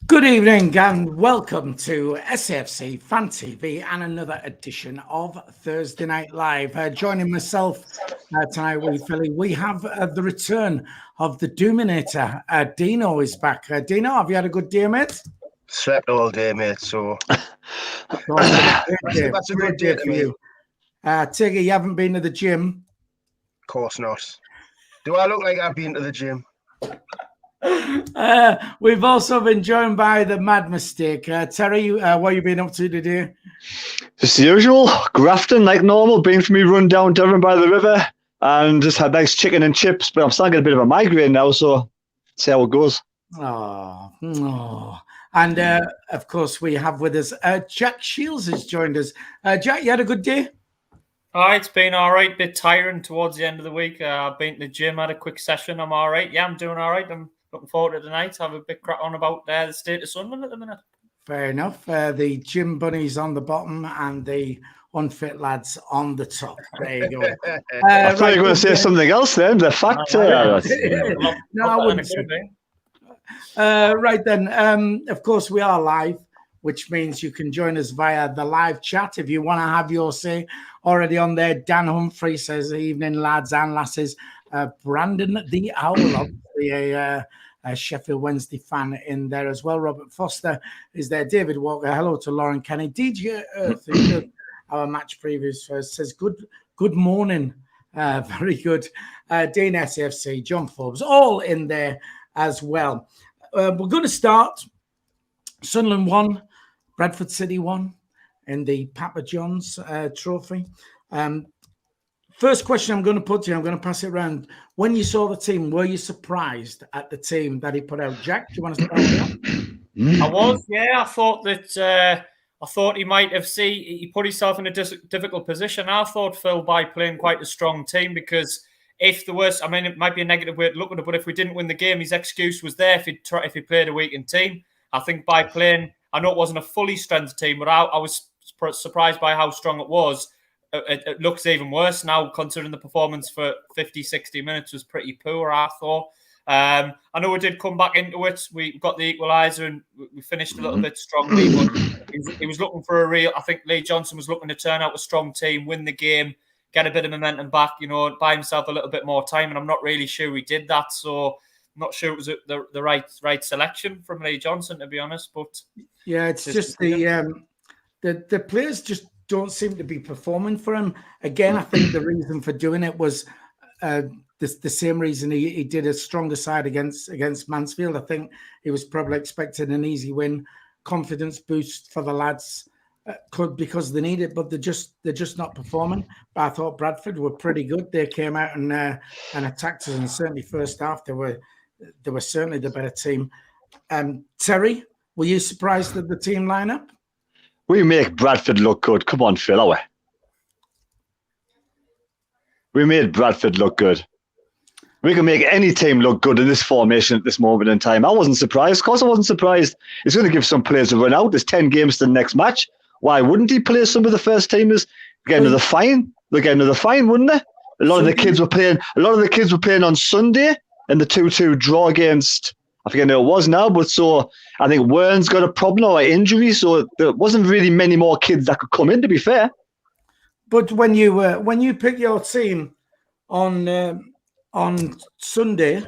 Good evening and welcome to SAFC Fan TV and another edition of Thursday Night Live. Joining myself tonight with Philly, we have the return of the Doominator. Dino is back. Dino, have you had a good day, mate? Slept all day, mate, so... That's a good day for you. Tigger, you haven't been to the gym? Of course not. Do I look like I've been to the gym? We've also been joined by the Mad Mistake. Terry, what have you been up to today? Just the usual, grafting like normal, been for me run down Devon by the river and just had nice chicken and chips, but I'm starting to get a bit of a migraine now, so see how it goes. Oh. And of course, we have with us Jack Shields has joined us. Jack, you had a good day? It's been all right. Bit tiring towards the end of the week. I've been to the gym, had a quick session. I'm all right. Yeah, I'm doing all right. I'm looking forward to tonight. Have a bit crack on about the state of Sunderland at the minute. Fair enough. The gym bunnies on the bottom and the unfit lads on the top. There you go. I thought you were going to say something else then. The fact. No, I wouldn't say. Right then. Of course, we are live, which means you can join us via the live chat if you want to have your say. Already on there, Dan Humphrey says, evening, lads and lasses. Brandon the Owl, obviously a Sheffield Wednesday fan in there as well. Robert Foster is there. David Walker, hello to Lauren Kenny. DJ Earth, who did our match previews first, says, good morning. Very good. Dean SFC, John Forbes, all in there as well. We're going to start. Sunderland 1, Bradford City 1 in the Papa John's trophy. First question I'm going to put to you, I'm going to pass it around. When you saw the team, were you surprised at the team that he put out? Jack, do you want to start with that? I was, yeah. I thought he might have he put himself in a difficult position. I thought, Phil, by playing quite a strong team, because if there was, it might be a negative way to look at it, but if we didn't win the game, his excuse was there if he played a weakened team. I think by playing, I know it wasn't a fully strength team, but I was surprised by how strong it was. It looks even worse now, considering the performance for 50, 60 minutes was pretty poor, I thought. I know we did come back into it. We got the equaliser and we finished a little bit strongly, but he was looking for I think Lee Johnson was looking to turn out a strong team, win the game, get a bit of momentum back, buy himself a little bit more time, and I'm not really sure he did that, so I'm not sure it was the right selection from Lee Johnson, to be honest. But yeah, it's just the players just don't seem to be performing for him. Again, I think the reason for doing it was the same reason he did a stronger side against Mansfield. I think he was probably expecting an easy win, confidence boost for the lads, because they need it, but they're just not performing. But I thought Bradford were pretty good. They came out and attacked us, and certainly first half they were certainly the better team. Terry, were you surprised at the team lineup? We make Bradford look good. Come on, Phil, are we? We made Bradford look good. We can make any team look good in this formation at this moment in time. I wasn't surprised. Of course I wasn't surprised. He's going to give some players a run out. There's 10 games to the next match. Why wouldn't he play some of the first teamers? Get another fine. They'll get another fine, wouldn't they? A lot of the kids were playing on Sunday in the 2-2 draw against, I forget who it was now, but so I think Wern's got a problem or an injury, so there wasn't really many more kids that could come in, to be fair. But when you pick your team on Sunday,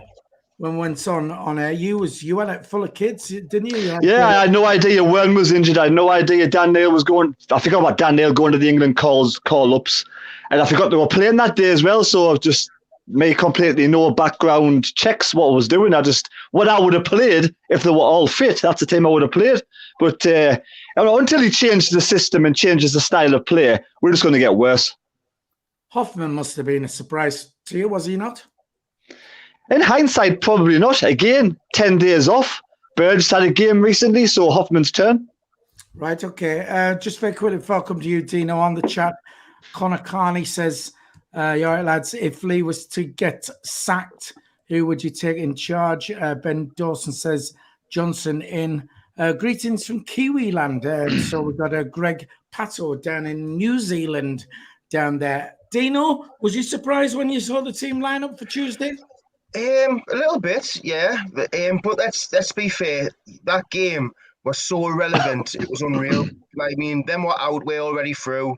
when we went on air, you had it full of kids, didn't you? I had no idea Wern was injured. I had no idea Dan Neil was going. I forgot about Dan Neil going to the England call-ups, and I forgot they were playing that day as well. So I've just made completely no background checks what I was doing. What I would have played if they were all fit. That's the team I would have played. But until he changed the system and changes the style of play, we're just going to get worse. Hoffman must have been a surprise to you, was he not? In hindsight, probably not. Again, 10 days off. Burge had a game recently, so Hoffman's turn. Right, okay. Just very quickly before I come to you, Dino, on the chat, Connor Carney says, "You're right, lads. If Lee was to get sacked, who would you take in charge?" Ben Dawson says, "Johnson in." Greetings from Kiwi land. So we've got Greg Pato down in New Zealand down there. Dino, was you surprised when you saw the team lineup for Tuesday? A little bit, yeah. But let's be fair. That game was so irrelevant. It was unreal. Like, I mean, them were out. We're already through.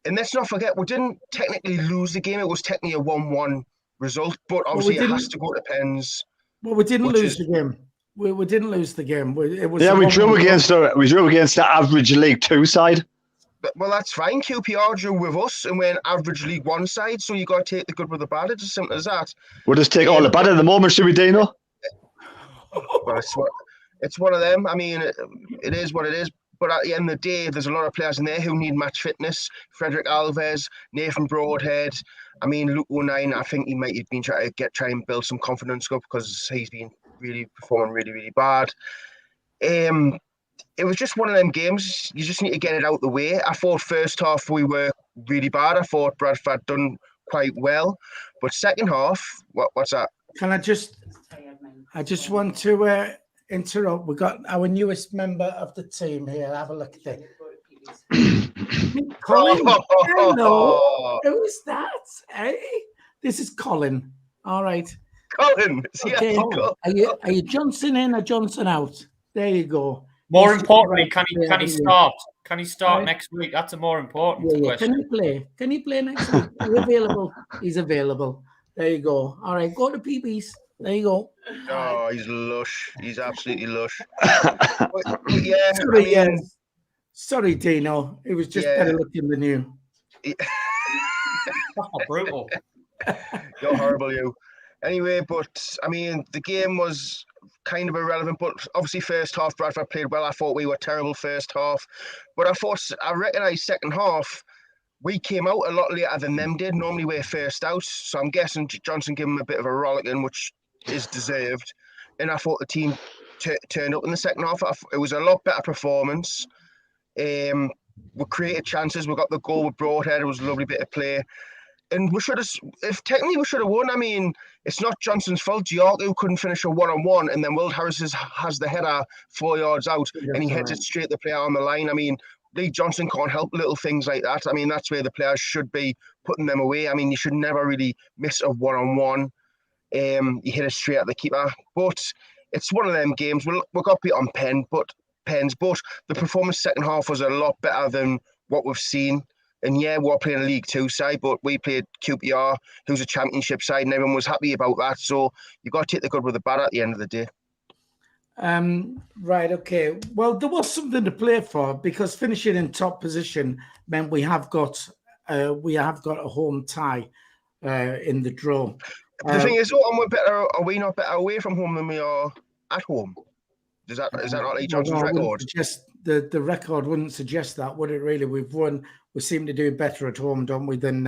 And let's not forget, we didn't technically lose the game. It was technically a 1-1 result. But obviously, it has to go to pens. Well, we didn't lose the game. We didn't lose the game. It was we drew against the average League Two side. Well, that's fine. QPR drew with us, and we're an average League One side. So you got to take the good with the bad. It's as simple as that. We'll just take all the bad at the moment, should we, Dino? Well, it's one of them. I mean, it is what it is. But at the end of the day, there's a lot of players in there who need match fitness. Frederick Alves, Nathan Broadhead. I mean, Luke O'Nien, I think he might have been trying to try and build some confidence up because he's been performing really, really bad. It was just one of them games. You just need to get it out the way. I thought first half we were really bad. I thought Bradford done quite well. But second half, what's that? Can I just want to interrupt. We've got our newest member of the team here. Have a look at it. Colin. Hello. Who is that? Hey, this is Colin. All right. Colin. Okay. Are you Johnson in or Johnson out? There you go. More importantly, can he start? Can he start next week? That's a more important question. Can he play? Can he play next week? Are you available? He's available. There you go. All right, go to PBs. There you go. Oh, he's lush. He's absolutely lush. Sorry, Dino. It was just better looking than you. Brutal. You're horrible, you. Anyway, but I mean, the game was kind of irrelevant, but obviously first half Bradford played well. I thought we were terrible first half, but I recognised second half we came out a lot later than them did. Normally we're first out, so I'm guessing Johnson gave them a bit of a rollicking, which is deserved. And I thought the team turned up in the second half. It was a lot better performance. We created chances. We got the goal with Broadhead. It was a lovely bit of play. And we should have won. I mean, it's not Johnson's fault. Giorgio couldn't finish a one-on-one, and then Will Harris has the header 4 yards out, and he heads it straight to the player on the line. I mean, Lee Johnson can't help little things like that. I mean, that's where the players should be putting them away. I mean, you should never really miss a one-on-one. You hit it straight at the keeper. But it's one of them games. We got beat on pens, but the performance second half was a lot better than what we've seen. And yeah, we're playing a League Two side, but we played QPR, who's a Championship side, and everyone was happy about that. So you've got to take the good with the bad at the end of the day. Right, okay. Well, there was something to play for because finishing in top position meant we have got a home tie in the draw. The thing is, are we not better away from home than we are at home? Is that not Lee Johnson's record? The record wouldn't suggest that, would it? Really, we've won. We seem to do better at home, don't we, than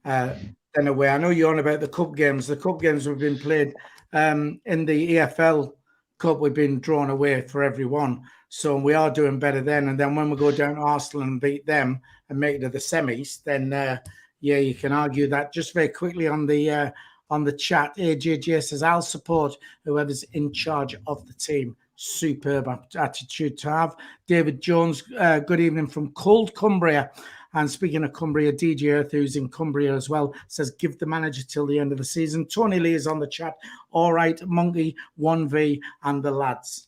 away. I know you're on about the cup games. The cup games have been played in the EFL Cup. We've been drawn away for everyone, so we are doing better then. And then when we go down to Arsenal and beat them and make it to the semis, then you can argue that. Just very quickly on the chat, AJJ says, "I'll support whoever's in charge of the team." Superb attitude to have. David Jones, good evening from cold Cumbria. And speaking of Cumbria, DJ Earth, who's in Cumbria as well, says, give the manager till the end of the season. Tony Lee is on the chat. All right, Monkey, 1V, and the lads.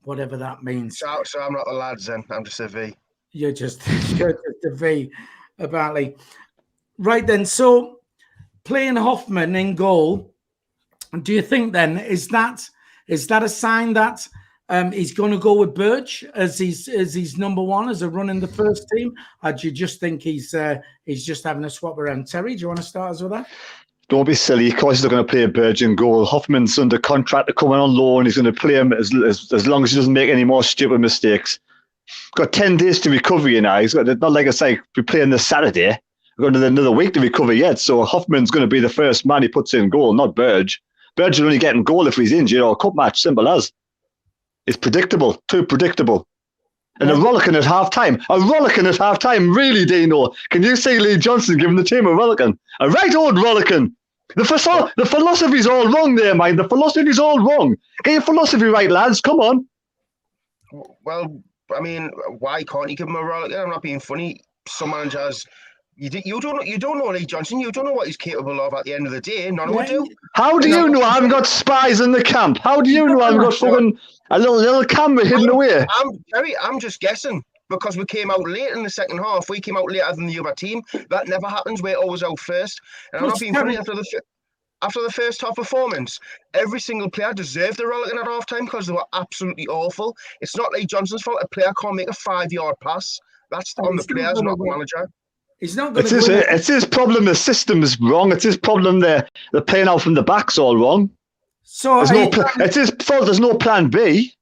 Whatever that means. So I'm not the lads then. I'm just a V. You're just a V, apparently. Right then, so playing Hoffman in goal, do you think then, is that a sign that he's going to go with Birch as he's number one as a run in the first team? Or do you just think he's just having a swap around? Terry, do you want to start us with that? Don't be silly. Of course he's not going to play Birch in goal. Hoffman's under contract to come on loan. He's going to play him as long as he doesn't make any more stupid mistakes. Got 10 days to recover, you know. He's got, not like it's like we're playing this Saturday. We've got another week to recover yet. So Hoffman's going to be the first man he puts in goal, not Birch. Birch will only get in goal if he's injured or a cup match, simple as. It's predictable, too predictable. And a rollicking at half-time, really, Dino. Can you see Lee Johnson giving the team a rollicking? A right old rollicking. The philosophy's all wrong there, man. The philosophy's all wrong. Get your philosophy right, lads. Come on. Well, I mean, why can't you give him a rollicking? I'm not being funny. Some managers You don't know Lee Johnson. You don't know what he's capable of at the end of the day. None of us do. How do you know I haven't got spies in the camp? How do you know I haven't got fucking a little camera hidden away? I'm just guessing because we came out late in the second half. We came out later than the other team. That never happens. We're always out first. And I'm not being funny after the first half performance, every single player deserved the rollicking at half time because they were absolutely awful. It's not Lee Johnson's fault. A player can't make a 5-yard pass. That's on the players, not the manager. He's not going to. It's his problem. The system is wrong. It's his problem. They're playing out from the back's all wrong. So it's his fault. There's no plan B.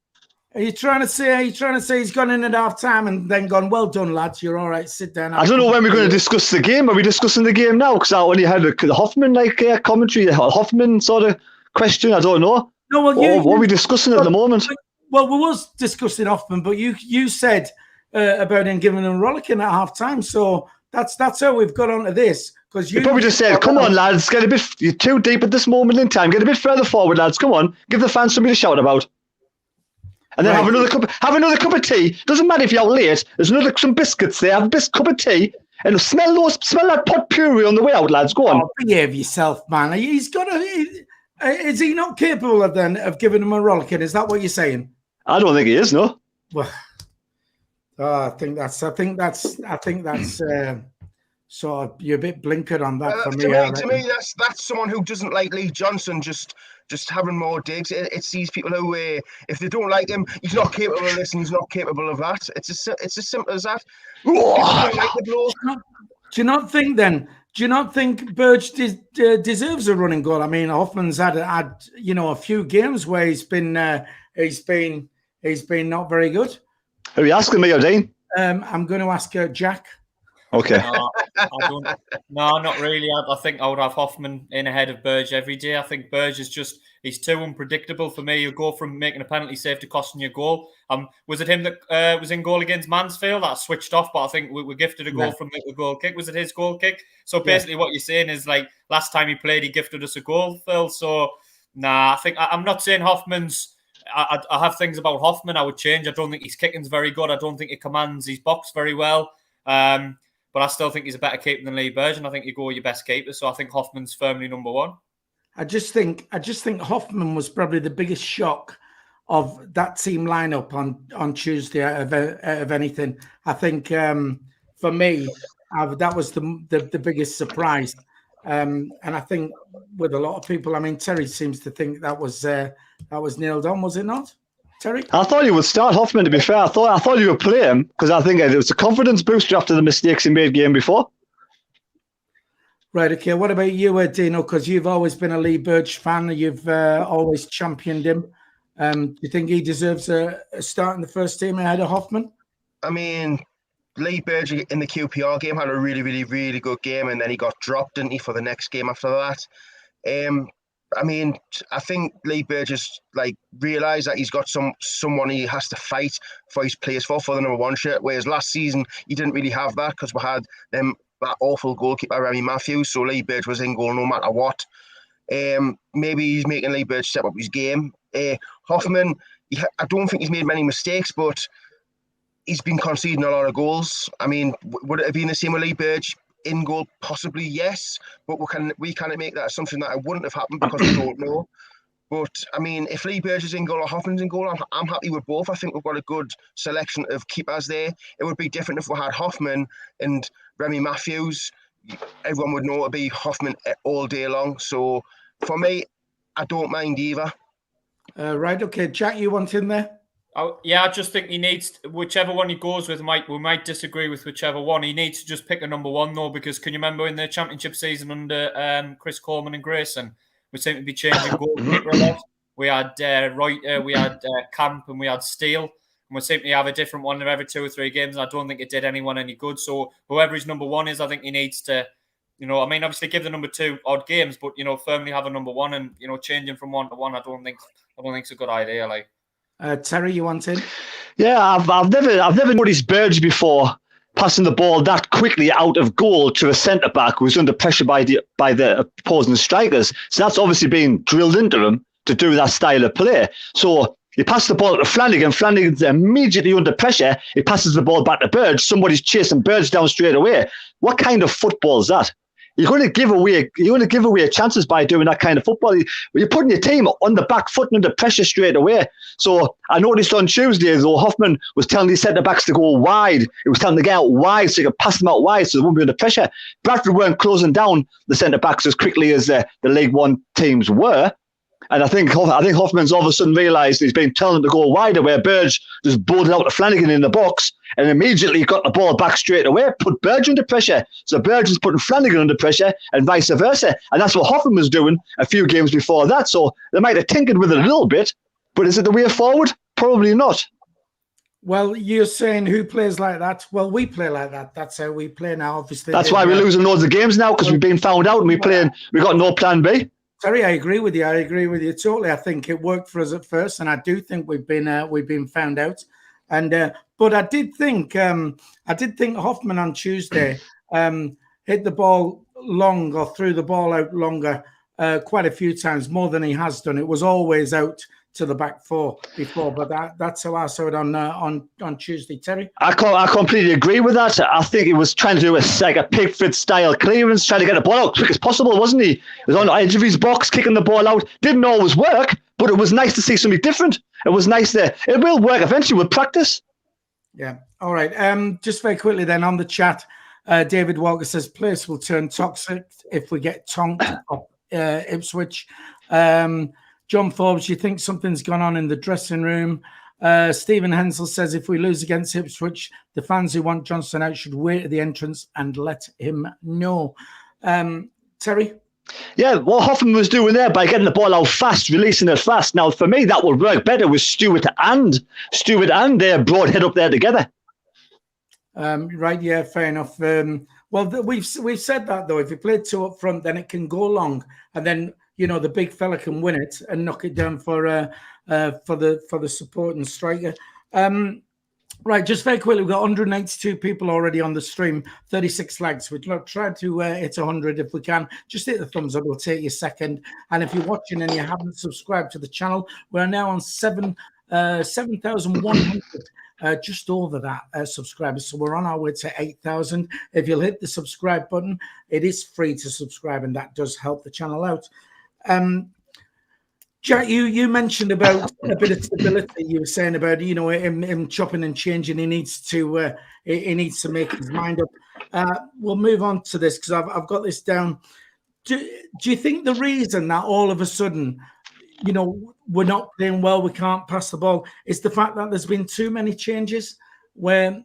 Are you trying to say he's gone in at half time and then gone, well done, lads, you're all right, sit down. I don't know when we're going to discuss the game. Are we discussing the game now? Because I only had the Hoffman commentary, Hoffman sort of question. I don't know. No, well, what are we discussing at the moment? Well, we was discussing Hoffman, but you said about him giving him rollicking at half time. So that's how we've got onto this. Because you probably just said, come on, lads, you're too deep at this moment in time. Get a bit further forward, lads. Come on. Give the fans something to shout about. And then have another cup of tea. Doesn't matter if you're out late. There's some biscuits there. Have a cup of tea and smell that pot puree on the way out, lads. Go on. Oh, behave yourself, man. Is he not capable of giving him a rollicking? Is that what you're saying? I don't think he is. No. Well, I think that's sort of you're a bit blinkered on that for me. To me, that's someone who doesn't like Lee Johnson. Just having more digs. It's these people who, if they don't like him, he's not capable of this and he's not capable of that. It's as simple as that. Do you not think then? Do you not think Burge deserves a running goal? I mean, Hoffman's had a few games where he's been not very good. Are you asking me or Dean? I'm going to ask Jack. Okay. No, not really. I think I would have Hoffman in ahead of Burge every day. I think Burge is he's too unpredictable for me. You go from making a penalty save to costing you a goal. Was it him that was in goal against Mansfield? That switched off, but I think we gifted a goal from the goal kick. Was it his goal kick? So basically what you're saying is like last time he played, he gifted us a goal, Phil. So, I think I'm not saying Hoffman's... I have things about Hoffman I would change. I don't think his kicking's very good. I don't think he commands his box very well. But I still think he's a better keeper than Lee Burge, and I think you go with your best keeper. So I think Hoffman's firmly number one. I just think Hoffman was probably the biggest shock of that team lineup on Tuesday out of anything. I think for me, that was the biggest surprise. And I think with a lot of people, I mean, Terry seems to think that was nailed on, was it not? Terry? I thought he would start Hoffman, to be fair. I thought he would play him because I think it was a confidence booster after the mistakes he made game before. Right, okay. What about you, Dino? Because you've always been a Lee Burge fan. You've always championed him. Do you think he deserves a start in the first team ahead of Hoffman? I mean, Lee Burge in the QPR game had a really, really, really good game, and then he got dropped, didn't he, for the next game after that. I mean, I think Lee Burge has realised that he's got someone he has to fight for his place for the number one shirt. Whereas last season he didn't really have that because we had that awful goalkeeper Remy Matthews. So Lee Burge was in goal no matter what. Maybe he's making Lee Burge step up his game. Hoffman, I don't think he's made many mistakes, but he's been conceding a lot of goals. I mean, would it have been the same with Lee Burge? In goal, possibly yes, but we can't make that assumption that it wouldn't have happened because we don't know. But I mean, if Lee Burge is in goal or Hoffman's in goal, I'm happy with both. I think we've got a good selection of keepers there. It would be different if we had Hoffman and Remy Matthews. Everyone would know it would be Hoffman all day long. So for me, I don't mind either. Right, okay, Jack, you want in there? I just think he needs, whichever one he goes with, we might disagree with whichever one. He needs to just pick a number one, though, because can you remember in the championship season under Chris Coleman and Grayson, we seemed to be changing goalkeeper a lot. We had Reuter, we had Camp, and we had Steele. And we seem to have a different one every 2 or 3 games, and I don't think it did anyone any good. So whoever his number one is, I think he needs to, obviously give the number 2 odd games, but, firmly have a number one and, changing from 1 to 1, I don't think it's a good idea, Terry, you want in? Yeah, I've never noticed Burge before passing the ball that quickly out of goal to a centre back who's under pressure by the opposing strikers. So that's obviously been drilled into him to do that style of play. So He passes the ball to Flanagan. Flanagan's immediately under pressure. He passes the ball back to Burge. Somebody's chasing Burge down straight away. What kind of football is that? You're going to give away chances by doing that kind of football. You're putting your team on the back foot and under pressure straight away. So I noticed on Tuesday, though, Hoffman was telling his centre-backs to go wide. He was telling them to get out wide so he could pass them out wide so they wouldn't be under pressure. Bradford weren't closing down the centre-backs as quickly as the League One teams were. And I think Hoffman's all of a sudden realised he's been telling them to go wider, where Burge just bolted out to Flanagan in the box and immediately got the ball back straight away, put Burge under pressure. So Burge is putting Flanagan under pressure and vice versa. And that's what Hoffman was doing a few games before that. So they might have tinkered with it a little bit, but is it the way forward? Probably not. Well, you're saying who plays like that? Well, we play like that. That's how we play now, obviously. That's why we're losing loads of games now, because we've been found out and we've got no plan B. Terry, I agree with you. I agree with you totally. I think it worked for us at first, and I do think we've been found out. And but I did think Hoffman on Tuesday hit the ball long or threw the ball out longer quite a few times, more than he has done. It was always out to the back four before, but that's how I saw it on Tuesday. Terry, I completely agree with that. I think he was trying to do a Pickford style clearance, trying to get the ball out as quick as possible, wasn't he? He was on the edge of his box, kicking the ball out. Didn't always work, but it was nice to see something different. It was nice it will work eventually with practice. Yeah. All right. Just very quickly then on the chat, David Walker says place will turn toxic if we get tonked up Ipswich. John Forbes, you think something's gone on in the dressing room? Stephen Hensel says if we lose against Ipswich, the fans who want Johnson out should wait at the entrance and let him know. Terry? Yeah, what Hoffman was doing there by getting the ball out fast, releasing it fast. Now, for me, that would work better with Stewart and their broad head up there together. Right, yeah, fair enough. Well, we've said that, though. If you play two up front, then it can go long, and then the big fella can win it and knock it down for the supporting striker. Right, just very quickly, we've got 182 people already on the stream, 36 likes. We'd try to hit 100 if we can. Just hit the thumbs up, it'll take you a second. And if you're watching and you haven't subscribed to the channel, we're now on 7,100. Just over that subscribers. So we're on our way to 8,000. If you'll hit the subscribe button, it is free to subscribe, and that does help the channel out. Jack, you mentioned about a bit of stability. You were saying about him chopping and changing. He needs to make his mind up. We'll move on to this because I've got this down. Do you think the reason that all of a sudden, we're not playing well, we can't pass the ball, is the fact that there's been too many changes where,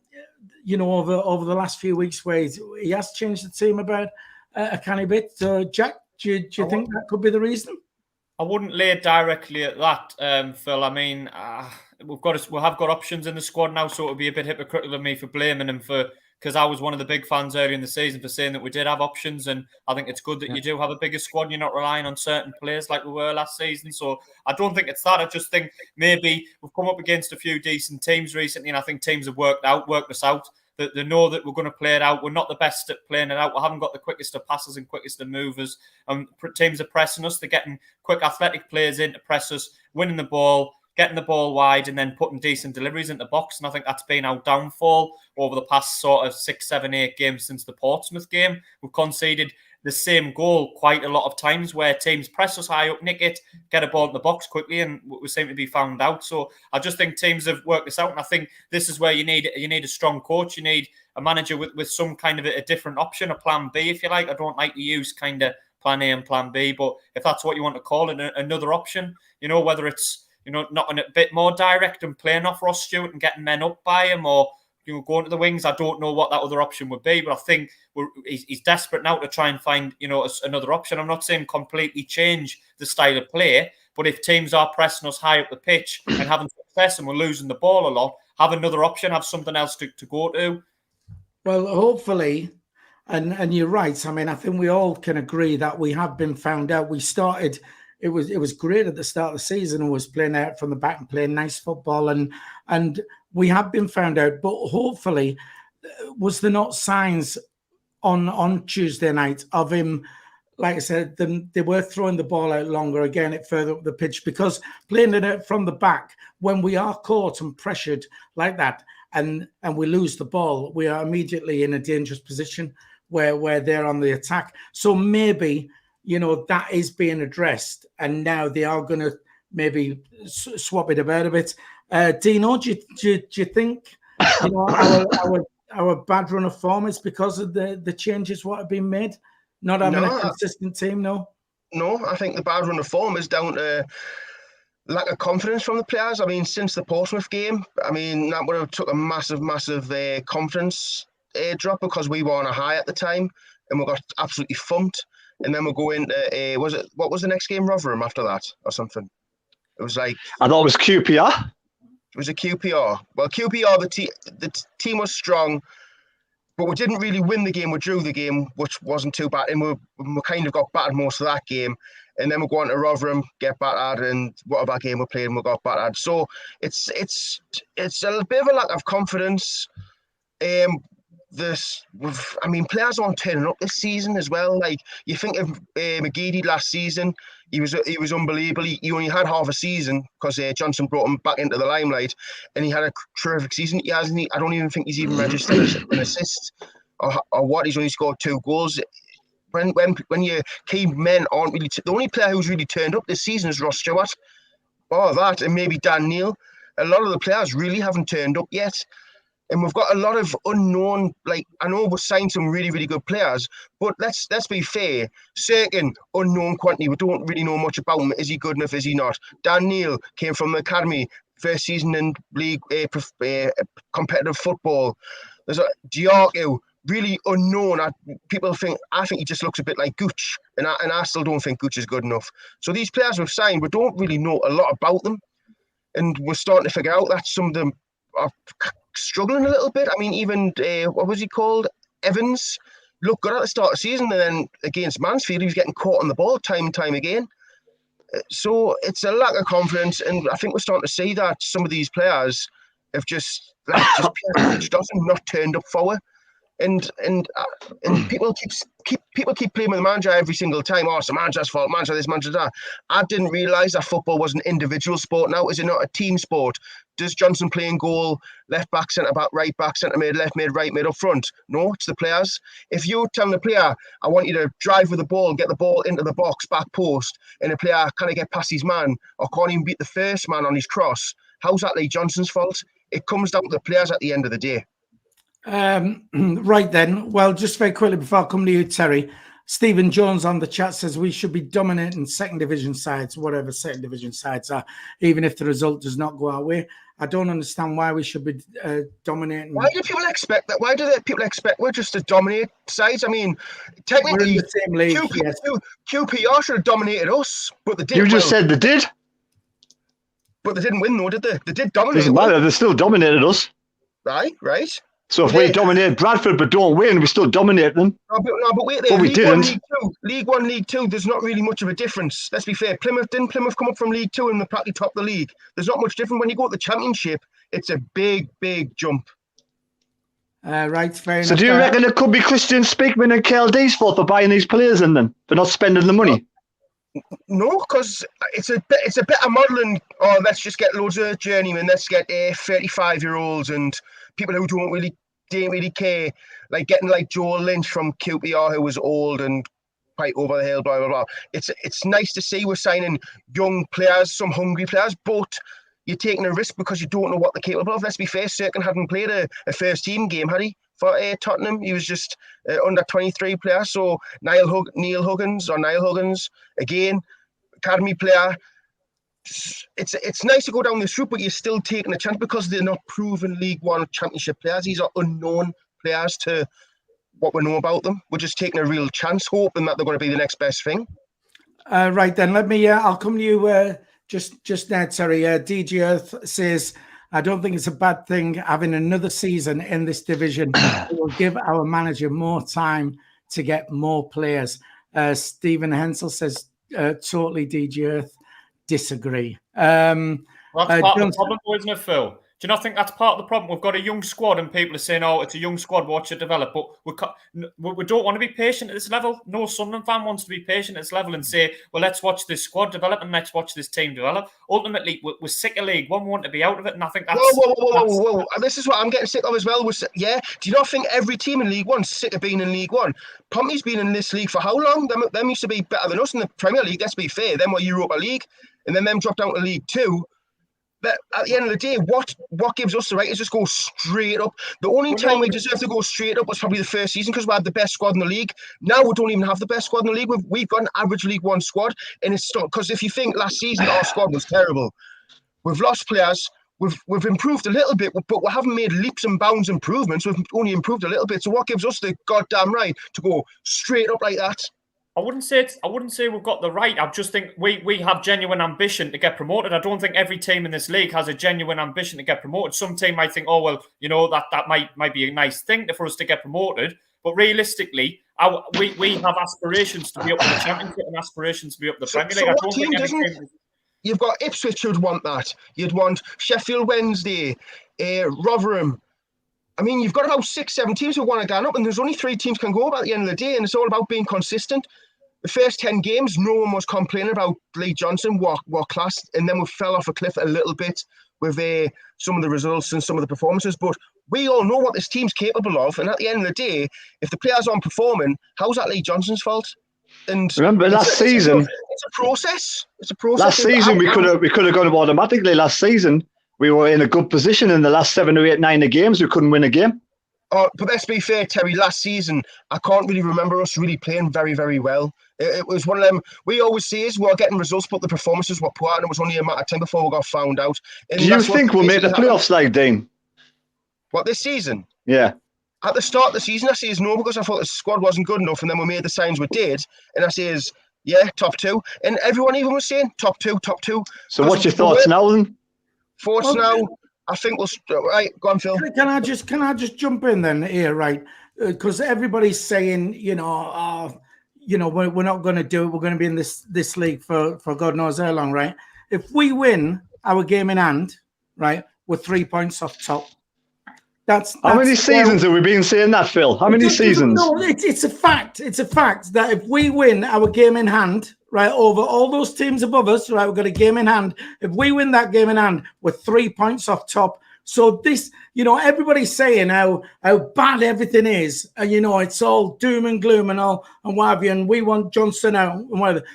over the last few weeks where he has changed the team about a canny bit? So, Jack, do you think that could be the reason? I wouldn't lay it directly at that, Phil. I mean, we've got options in the squad now, so it would be a bit hypocritical of me for blaming him because I was one of the big fans earlier in the season for saying that we did have options, and I think it's good that you do have a bigger squad. You're not relying on certain players like we were last season. So I don't think it's that. I just think maybe we've come up against a few decent teams recently, and I think teams have worked us out. They know that we're going to play it out. We're not the best at playing it out. We haven't got the quickest of passes and quickest of movers. Teams are pressing us. They're getting quick athletic players in to press us, winning the ball, getting the ball wide, and then putting decent deliveries into the box. And I think that's been our downfall over the past sort of 6, 7, 8 games since the Portsmouth game. We've conceded the same goal quite a lot of times where teams press us high up, nick it, get a ball in the box quickly, and we seem to be found out. So I just think teams have worked this out, and I think this is where you need a strong coach. You need a manager with some kind of a different option, a plan B, if you like. I don't like to use kind of plan A and plan B, but if that's what you want to call it, another option, whether it's, not a bit more direct and playing off Ross Stewart and getting men up by him, or going to the wings. I don't know what that other option would be, but I think he's desperate now to try and find, another option. I'm not saying completely change the style of play, but if teams are pressing us high up the pitch and having success and we're losing the ball a lot, have another option, have something else to go to. Well, hopefully, and you're right. I mean, I think we all can agree that we have been found out. We started. It was great at the start of the season and was playing out from the back and playing nice football, and we have been found out. But hopefully, was there not signs on Tuesday night of him like I said, they were throwing the ball out longer, again, it further up the pitch, because playing it from the back, when we are caught and pressured like that, and we lose the ball, we are immediately in a dangerous position where they're on the attack. So maybe, that is being addressed, and now they are going to maybe swap it about a bit. Dino, do you think our bad run of form is because of the changes what have been made? Not having a consistent team, no? No, I think the bad run of form is down to lack of confidence from the players. I mean, since the Portsmouth game, that would have took a massive confidence drop, because we were on a high at the time and we got absolutely thumped. And then we'll go into, what was the next game, Rotherham after that or something? It was like... I thought it was QPR. It was a QPR. Well, QPR, the team was strong, but we didn't really win the game. We drew the game, which wasn't too bad. And we kind of got battered most of that game. And then we'll go on to Rotherham, get battered, and whatever game we played, we got battered. So it's a bit of a lack of confidence. Players aren't turning up this season as well. Like, you think of McGeady last season, he was unbelievable. He only had half a season because Johnson brought him back into the limelight, and he had a terrific season. I don't even think he's even registered an assist or what. He's only scored 2 goals. When your key men aren't really... the only player who's really turned up this season is Ross Stewart. That, and maybe Dan Neil. A lot of the players really haven't turned up yet. And we've got a lot of unknown, like, I know we've signed some really, really good players, but let's be fair. Cirkin, unknown quantity. We don't really know much about him. Is he good enough? Is he not? Dan Neil came from the academy, first season in league competitive football. There's a Diaco, really unknown. I think he just looks a bit like Gooch, and I still don't think Gooch is good enough. So these players we've signed, we don't really know a lot about them, and we're starting to figure out that some of them are struggling a little bit. I mean, even what was he called? Evans looked good at the start of the season, and then against Mansfield, he was getting caught on the ball time and time again. So it's a lack of confidence, and I think we're starting to see that some of these players have just not turned up forward. And people keep blaming the manager every single time. Oh, it's the manager's fault, manager this, manager that. I didn't realise that football was an individual sport now. Is it not a team sport? Does Johnson play in goal, left back, centre back, right back, centre mid, left mid, right mid, up front? No, it's the players. If you're telling the player, I want you to drive with the ball, get the ball into the box, back post, and the player can't get past his man or can't even beat the first man on his cross, how's that Lee Johnson's fault? It comes down to the players at the end of the day. Right then. Well, just very quickly before I come to you, Terry, Stephen Jones on the chat says we should be dominating second division sides, whatever second division sides are, even if the result does not go our way. I don't understand why we should be dominating. Why do people expect that? Why do people expect we're just to dominate sides? I mean, technically, we're in the same league, QPR should have dominated us, but they did. You just said they did. But they didn't win, though, did they? They did dominate. Doesn't matter. They still dominated us. Right. So if we dominate Bradford but don't win, we still dominate them. No, but wait there. But we didn't. League 1, League 2, there's not really much of a difference. Let's be fair. Didn't Plymouth come up from League 2 and they practically top the league? There's not much different. When you go to the Championship, it's a big, big jump. Right, fair enough. So do you reckon it could be Christian Speakman and KLD's fault for buying these players in them, for not spending the money? No, because it's a better modelling. Oh, let's just get loads of journeymen. Let's get 35-year-olds and people who don't really care, like getting like Joel Lynch from QPR, who was old and quite over the hill, blah blah blah. It's nice to see we're signing young players, some hungry players, but you're taking a risk because you don't know what they're capable of. Let's be fair, Cirkin hadn't played a first team game, had he? For Tottenham, he was just under 23 player. So Niall Huggins, again, academy player. It's nice to go down this route, but you're still taking a chance because they're not proven League One Championship players. These are unknown players to what we know about them. We're just taking a real chance, hoping that they're going to be the next best thing. Right then, let me. I'll come to you just now, Terry. DG Earth says, I don't think it's a bad thing having another season in this division. It will give our manager more time to get more players. Stephen Hensel says, totally, DG Earth, disagree. That's part of the problem, isn't it, Phil? Do you not think that's part of the problem? We've got a young squad and people are saying, oh, it's a young squad, watch it develop. But we don't want to be patient at this level. No Sunderland fan wants to be patient at this level and say, well, let's watch this squad develop and let's watch this team develop. Ultimately, we're sick of League One. We want to be out of it. And I think that's... Whoa. And this is what I'm getting sick of as well. Yeah. Do you not think every team in League One's sick of being in League One? Pompey's been in this league for how long? Them used to be better than us in the Premier League. Let's be fair. Them were Europa League. And then them dropped down to League Two. But at the end of the day, what gives us the right to just go straight up? The only time we deserve to go straight up was probably the first season because we had the best squad in the league. Now we don't even have the best squad in the league. We've got an average League One squad, and it's not because if you think last season our squad was terrible, we've lost players. We've improved a little bit, but we haven't made leaps and bounds improvements. We've only improved a little bit. So what gives us the goddamn right to go straight up like that? I wouldn't say we've got the right. I just think we have genuine ambition to get promoted. I don't think every team in this league has a genuine ambition to get promoted. Some team might think, oh well, you know, that might be a nice thing for us to get promoted. But realistically, we have aspirations to be up in the Championship and aspirations to be up in the Premier League. I don't think any team... You've got Ipswich who'd want that. You'd want Sheffield Wednesday, Rotherham. I mean, you've got about 6-7 teams who want to get up, and there's only 3 teams can go up at the end of the day, and it's all about being consistent. The first 10 games, no one was complaining about Lee Johnson, what class, and then we fell off a cliff a little bit with some of the results and some of the performances. But we all know what this team's capable of, and at the end of the day, if the players aren't performing, how's that Lee Johnson's fault? And remember last season, it's a process. It's a process. Last season we could have gone up automatically. Last season we were in a good position in the last 7 or 8, 9 games. We couldn't win a game. But let's be fair, Terry. Last season, I can't really remember us really playing very, very well. It was one of them. We always say is we're getting results, but the performances were poor, and it was only a matter of time before we got found out. And do you think we'll make the playoffs, like Dean? What, this season? Yeah. At the start of the season, I says no because I thought the squad wasn't good enough, and then we made the signs we did, and I says yeah, top 2, and everyone even was saying top 2. So what's your thoughts now then? Thoughts now? I think we'll right. Go on, Phil. Can I just jump in then here, right? Because everybody's saying, we're not going to do it. We're going to be in this league for God knows how long, right? If we win our game in hand, right, we're 3 points off top. That's how many seasons have we been saying that, Phil? How many seasons? No, it's a fact. It's a fact that if we win our game in hand, right, over all those teams above us, right, we've got a game in hand. If we win that game in hand, we're 3 points off top. So this, everybody's saying how bad everything is, and it's all doom and gloom and all and what have you, and we want Johnson out and whatever.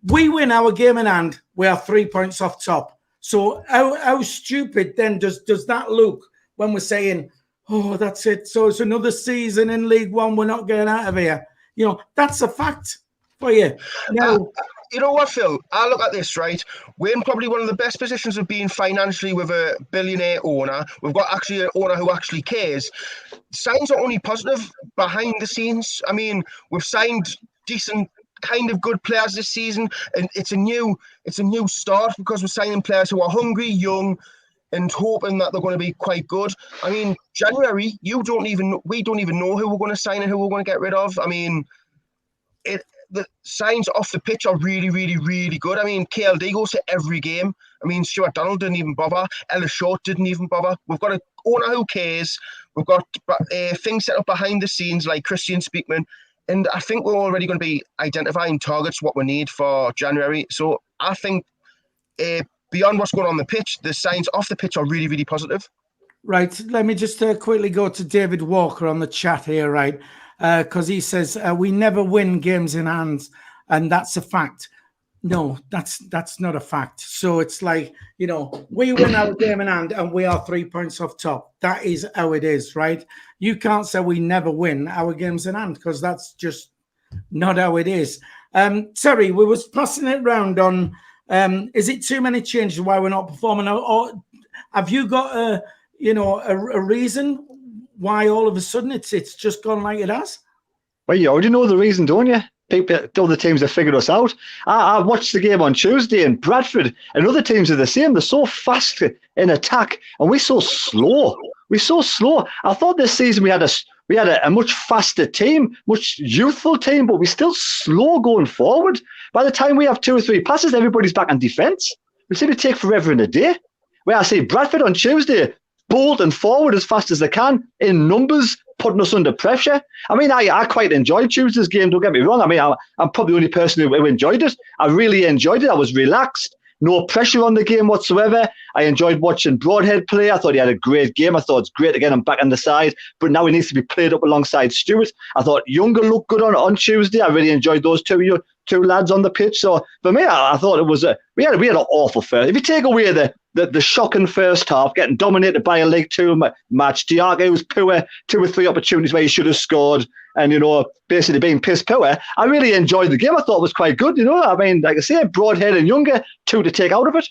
We win our game in hand, we are 3 points off top. So how stupid then does that look when we're saying, oh, that's it. So it's another season in League One. We're not getting out of here. That's a fact for you. Now, you know what, Phil? I look at this, right? We're in probably one of the best positions of being financially with a billionaire owner. We've got actually an owner who actually cares. Signs are only positive behind the scenes. I mean, we've signed decent, kind of good players this season, and it's a new start because we're signing players who are hungry, young, and hoping that they're going to be quite good. I mean, January, we don't even know who we're going to sign and who we're going to get rid of. I mean, the signs off the pitch are really, really, really good. I mean, KLD goes to every game. I mean, Stuart Donald didn't even bother. Ellis Short didn't even bother. We've got an owner who cares. We've got things set up behind the scenes like Christian Speakman. And I think we're already going to be identifying targets, what we need for January. So I think beyond what's going on the pitch, the signs off the pitch are really, really positive. Right. Let me just quickly go to David Walker on the chat here, right? Because he says we never win games in hand, and that's a fact. No, that's not a fact. So it's like, we win our game in hand and we are 3 points off top. That is how it is, right? You can't say we never win our games in hand because that's just not how it is. Terry, we was passing it round on, is it too many changes why we're not performing? Or have you got a reason why all of a sudden it's just gone like it has? Well, you already know the reason, don't you? Other teams have figured us out. I watched the game on Tuesday in Bradford, and other teams are the same. They're so fast in attack, and we're so slow. I thought this season we had a much faster team, much youthful team, but we're still slow going forward. By the time we have 2 or 3 passes, everybody's back on defence. We seem to take forever and a day. Where I see Bradford on Tuesday, bolting forward as fast as they can in numbers, putting us under pressure. I mean, I quite enjoyed Tuesday's game, don't get me wrong. I mean, I'm probably the only person who enjoyed it. I really enjoyed it. I was relaxed. No pressure on the game whatsoever. I enjoyed watching Broadhead play. I thought he had a great game. I thought it's great to get him back on the side, but now he needs to be played up alongside Stewart. I thought Younger looked good on Tuesday. I really enjoyed those two lads on the pitch. So for me, I thought it was we had an awful first. If you take away the shocking first half, getting dominated by a League Two match, Diago was poor, 2 or 3 opportunities where he should have scored, and basically being piss poor. I really enjoyed the game. I thought it was quite good. I mean, like I say, Broadhead and Younger, 2 to take out of it.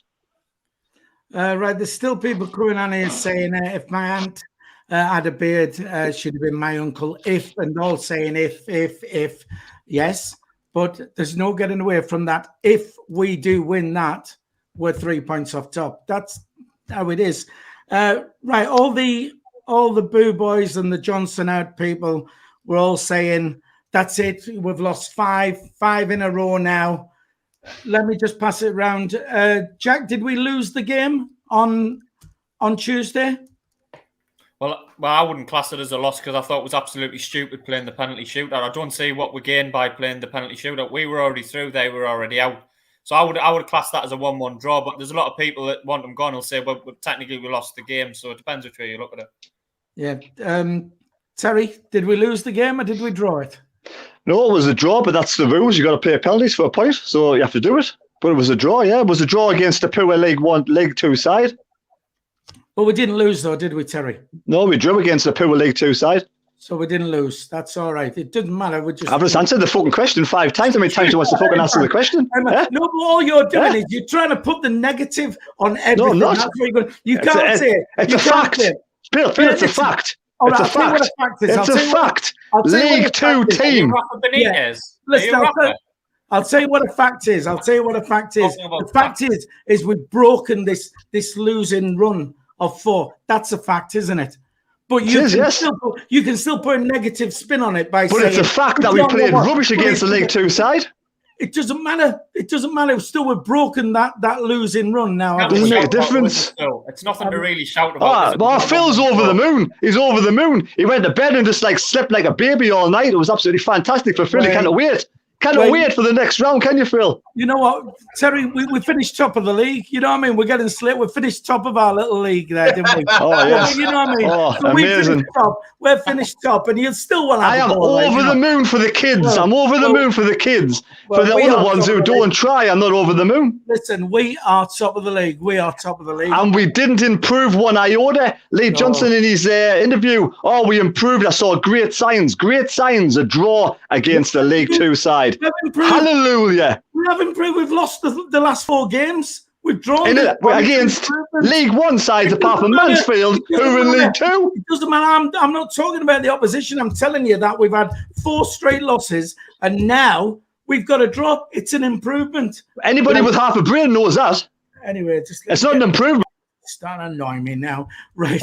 Right, there's still people coming on here saying if my aunt had a beard, she'd have been my uncle. If, and all saying if, yes. But there's no getting away from that. If we do win that, we're 3 points off top. That's how it is. Right, all the Boo Boys and the Johnson out people were all saying, that's it, we've lost five in a row now. Let me just pass it around. Jack, did we lose the game on Tuesday? Well, I wouldn't class it as a loss because I thought it was absolutely stupid playing the penalty shootout. I don't see what we gained by playing the penalty shootout. We were already through; they were already out. So I would class that as a 1-1 draw. But there's a lot of people that want them gone. Will say, well, technically we lost the game. So it depends which way you look at it. Yeah, Terry, did we lose the game or did we draw it? No, it was a draw, but that's the rules. You got to play penalties for a point, so you have to do it. But it was a draw. Yeah, it was a draw against the poor League Two side. But we didn't lose, though, did we, Terry? No, we drew against the poor League Two side. So we didn't lose. That's all right. It doesn't matter. I've just answered the fucking question 5 times. How many times do you want to fucking answer the question? No, but all you're doing is you're trying to put the negative on everything. No, I'm not. That's what you're going. You can't say it. It's a fact. Phil, it's a fact. It's a fact. It's a fact. League Two team. Listen, I'll tell you what a fact is. The fact is we've broken this losing run of 4. That's a fact, isn't it? But you can still put a negative spin on it by saying... But it's a fact that we played rubbish against the League Two side. It doesn't matter. Still, we've broken that losing run now. It doesn't make a difference. It's nothing to really shout about. Phil's over the moon. He's over the moon. He went to bed and just slept like a baby all night. It was absolutely fantastic for Phil. He can't wait. Cannot wait for the next round, can you, Phil? You know what, Terry? We finished top of the league. You know what I mean? We're getting slit. We finished top of our little league there, didn't we? Oh, yes. You know what I mean? Oh, so amazing. We're finished top, and you still want to have I am over the moon for the kids. I'm over the moon for the kids. For the other ones who don't try, I'm not over the moon. Listen, we are top of the league. And we didn't improve one iota. Lee Johnson in his interview, we improved. I saw great signs. A draw against the League Two side. Hallelujah. We have improved. We've lost the last 4 games. We've drawn against League One sides apart from Mansfield, who are in League Two. It doesn't matter. I'm not talking about the opposition. I'm telling you that we've had 4 straight losses, and now we've got a draw. It's an improvement. Anybody with half a brain knows that. Anyway, it's not an improvement. It's starting to annoy me now. Right.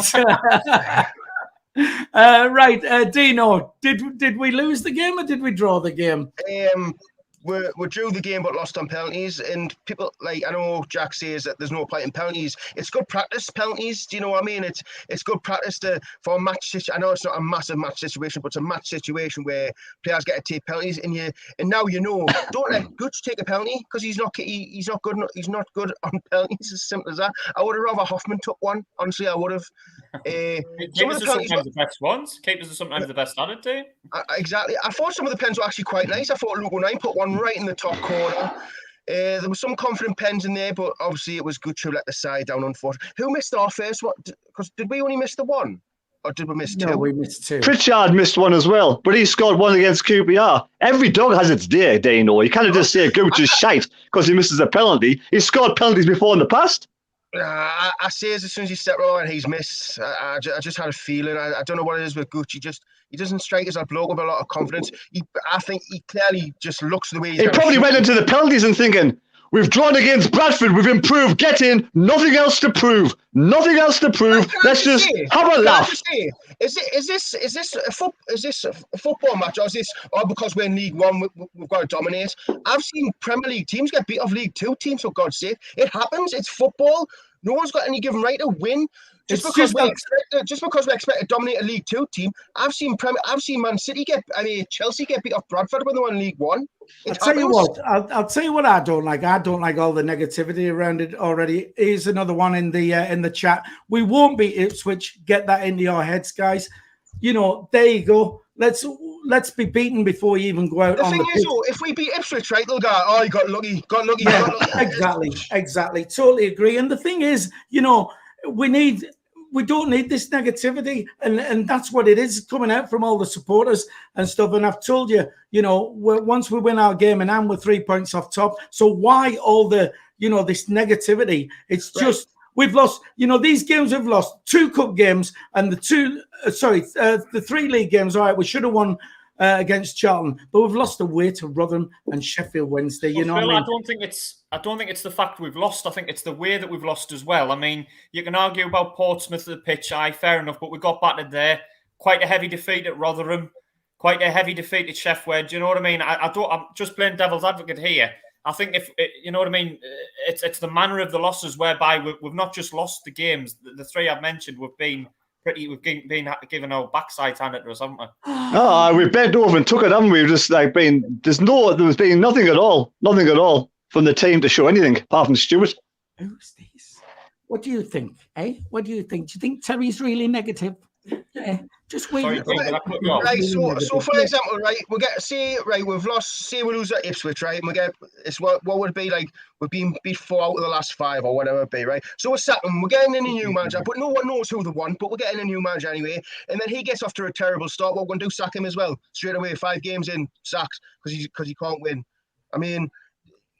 Right, Dino, did we lose the game or did we draw the game? We drew the game but lost on penalties, and people, like, I know Jack says that there's no point in penalties. It's good practice, penalties. Do you know what I mean? It's good practice for a match situation. I know it's not a massive match situation, but it's a match situation where players get to take penalties, and now you know, don't let Gooch take a penalty because he's not good on penalties. As simple as that. I would have rather Hoffman took one. Honestly, I would have. Keepers are sometimes the best ones. Keepers are sometimes the best at it too. Exactly. I thought some of the pens were actually quite nice. I thought Lugo 9 put one right in the top corner. There were some confident pens in there, but obviously it was good to let the side down, unfortunately. Who missed our first one? Because did we only miss the one? Or did we miss 2? No, we missed 2. Pritchard missed one as well, but he scored one against QPR. Every dog has its day, Dino. You can't just say Gooch is shite because he misses a penalty. He's scored penalties before in the past. I say as soon as he stepped on and he's missed, I just had a feeling. I don't know what it is with Gooch. He doesn't strike as a bloke with a lot of confidence. I think he clearly just looks the way he's... He probably went into the penalties and thinking, we've drawn against Bradford, we've improved, get in, nothing else to prove. Let's just have a laugh. Is this a football match, or is this because we're in League One we've got to dominate? I've seen Premier League teams get beat off League Two teams, for God's sake. It happens. It's football. No one's got any given right to win. Just because we expect to dominate a League Two team, I've seen Man City Chelsea get beat off Bradford when they won League One. I'll tell you what I don't like. I don't like all the negativity around it already. Here's another one in the chat. We won't beat Ipswich. Get that into your heads, guys. You know, there you go. Let's be beaten before you even go out. The thing is, if we beat Ipswich, right, they'll go, oh, you got lucky. Yeah, exactly. Totally agree. And the thing is, you know, we don't need this negativity, and that's what it is coming out from all the supporters and stuff. And I've told you, you know, once we win our game and we're 3 points off top. So why all the, you know, this negativity? It's just we've lost. You know, these games we've lost 2 cup games and the 3 league games. All right, we should have won against Charlton, but we've lost away to Rotherham and Sheffield Wednesday. You know, Phil, what I mean? I don't think it's the fact we've lost. I think it's the way that we've lost as well. I mean, you can argue about Portsmouth at the pitch. Fair enough, but we got battered there. Quite a heavy defeat at Rotherham. Quite a heavy defeat at Sheffield Wednesday. You know what I mean? I'm just playing devil's advocate here. I think if you know what I mean, it's the manner of the losses whereby we've not just lost the games. The 3 I've mentioned, we've been given our backside handed to us, haven't we? Oh, we bent over and took it, haven't we? Just like there's been nothing at all from the team to show anything apart from Stewart. Who's this? What do you think? What do you think? Do you think Terry's really negative? Just wait. Right, so for example, right, we've lost. Say we lose at Ipswich, right? And we get what would it be like? We've been beat 4 out of the last 5 or whatever it be, right? So we're sacking. We're getting in a new manager, but no one knows who they want. But we're getting a new manager anyway, and then he gets off to a terrible start. What we're going to do? Sack him as well straight away. 5 games in, sacked because he can't win. I mean,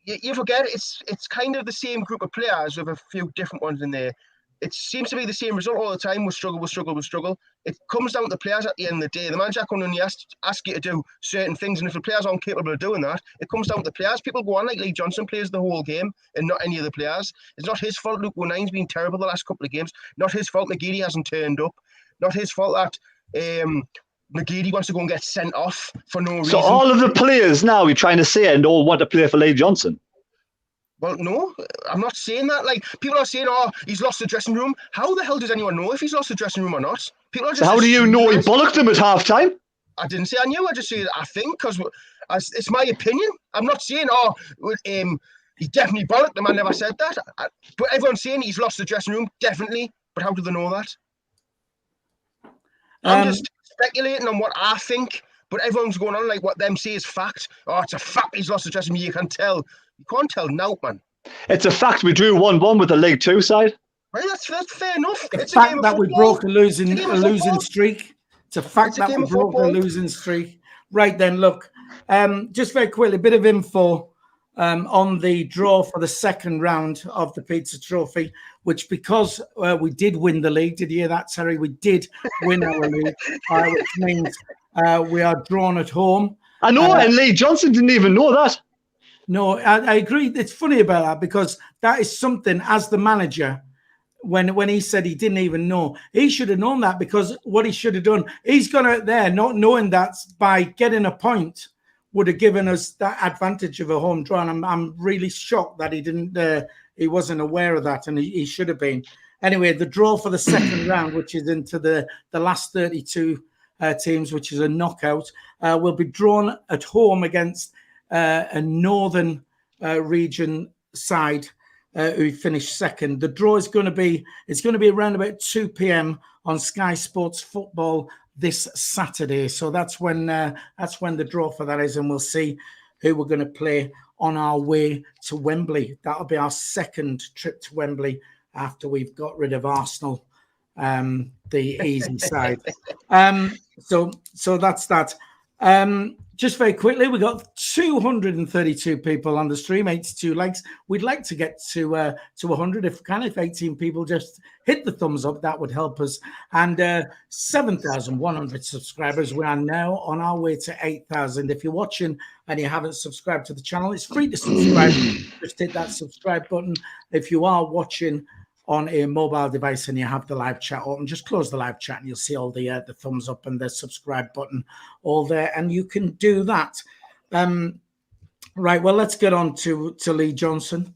you forget it's kind of the same group of players with a few different ones in there. It seems to be the same result all the time. We struggle. It comes down to the players at the end of the day. The manager can only ask you to do certain things, and if the players aren't capable of doing that, it comes down to the players. People go on like Lee Johnson plays the whole game and not any of the players. It's not his fault Luke O'Nine's been terrible the last couple of games. Not his fault McGeady hasn't turned up. Not his fault that McGeady wants to go and get sent off for no reason. So all of the players now you're trying to say and all want to play for Lee Johnson? Well, no, I'm not saying that. Like, people are saying, oh, he's lost the dressing room. How the hell does anyone know if he's lost the dressing room or not? People are just. So how do you know he bollocked him at half time? I didn't say I knew. I just said I think because it's my opinion. I'm not saying, oh, he definitely bollocked him. I never said that. But everyone's saying he's lost the dressing room, definitely. But how do they know that? I'm just speculating on what I think. But everyone's going on like what them say is fact. Oh, it's a fact he's lost the dressing room. You can tell. You can't tell now, man. It's a fact we drew 1-1 with the League Two side. Right, that's fair enough. It's a fact that we broke a losing streak. It's a fact that we broke a losing streak. Right then, look, just very quickly, a bit of info on the draw for the second round of the Pizza Trophy, which because we did win the league, did you hear that, Terry? We did win our league, which means we are drawn at home. I know, and Lee Johnson didn't even know that. No, I agree. It's funny about that because that is something as the manager, when he said he didn't even know, he should have known that because what he should have done, he's gone out there not knowing that by getting a point would have given us that advantage of a home draw. And I'm really shocked that he wasn't aware of that, and he should have been. Anyway, the draw for the second round, which is into the last 32 teams, which is a knockout, will be drawn at home against a northern region side who finished second. The draw is going to be around about 2 p.m. on Sky Sports Football this Saturday. So that's when the draw for that is, and we'll see who we're going to play on our way to Wembley. That'll be our second trip to Wembley after we've got rid of Arsenal, the easy side. So that's that. Just very quickly, we got 232 people on the stream, 82 likes. We'd like to get to 100 if we can. If 18 people just hit the thumbs up, that would help us. And 7,100 subscribers. We are now on our way to 8,000. If you're watching and you haven't subscribed to the channel, it's free to subscribe. Just hit that subscribe button. If you are watching on a mobile device and you have the live chat open, just close the live chat and you'll see all the thumbs up and the subscribe button all there, and you can do that. Right, well, let's get on to Lee Johnson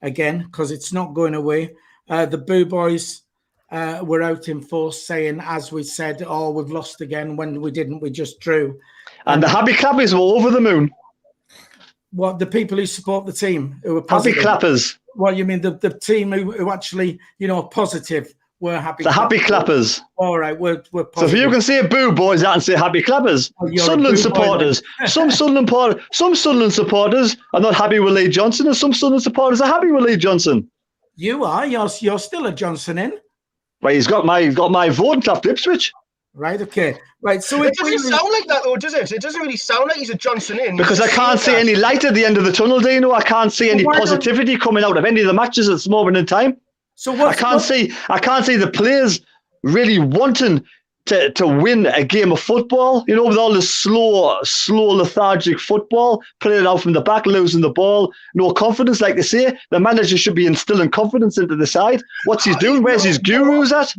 again because it's not going away. The Boo Boys were out in force saying, as we said, oh, we've lost again, when we didn't, we just drew. And the happy clappers were over the moon. What, the people who support the team who were positive? Happy clappers. Well, you mean the team who actually, positive were happy. The happy clappers. All right, we're positive. So if you can say boo boys out and say happy clappers, Sunderland supporters, some Sunderland supporters are not happy with Lee Johnson, and some Sunderland supporters are happy with Lee Johnson. You are. You're still a Johnson in. Right, he's got my vote and clapped Ipswich. Right, okay. Right, so it doesn't sound like that, though, does it? It doesn't really sound like he's a Johnson in. Because I can't see any light at the end of the tunnel, Dino. I can't see any positivity coming out of any of the matches at this moment in time. So I can't see the players really wanting to win a game of football, with all the slow, lethargic football, playing it out from the back, losing the ball, no confidence. Like they say, the manager should be instilling confidence into the side. What's he doing? Where's his gurus at?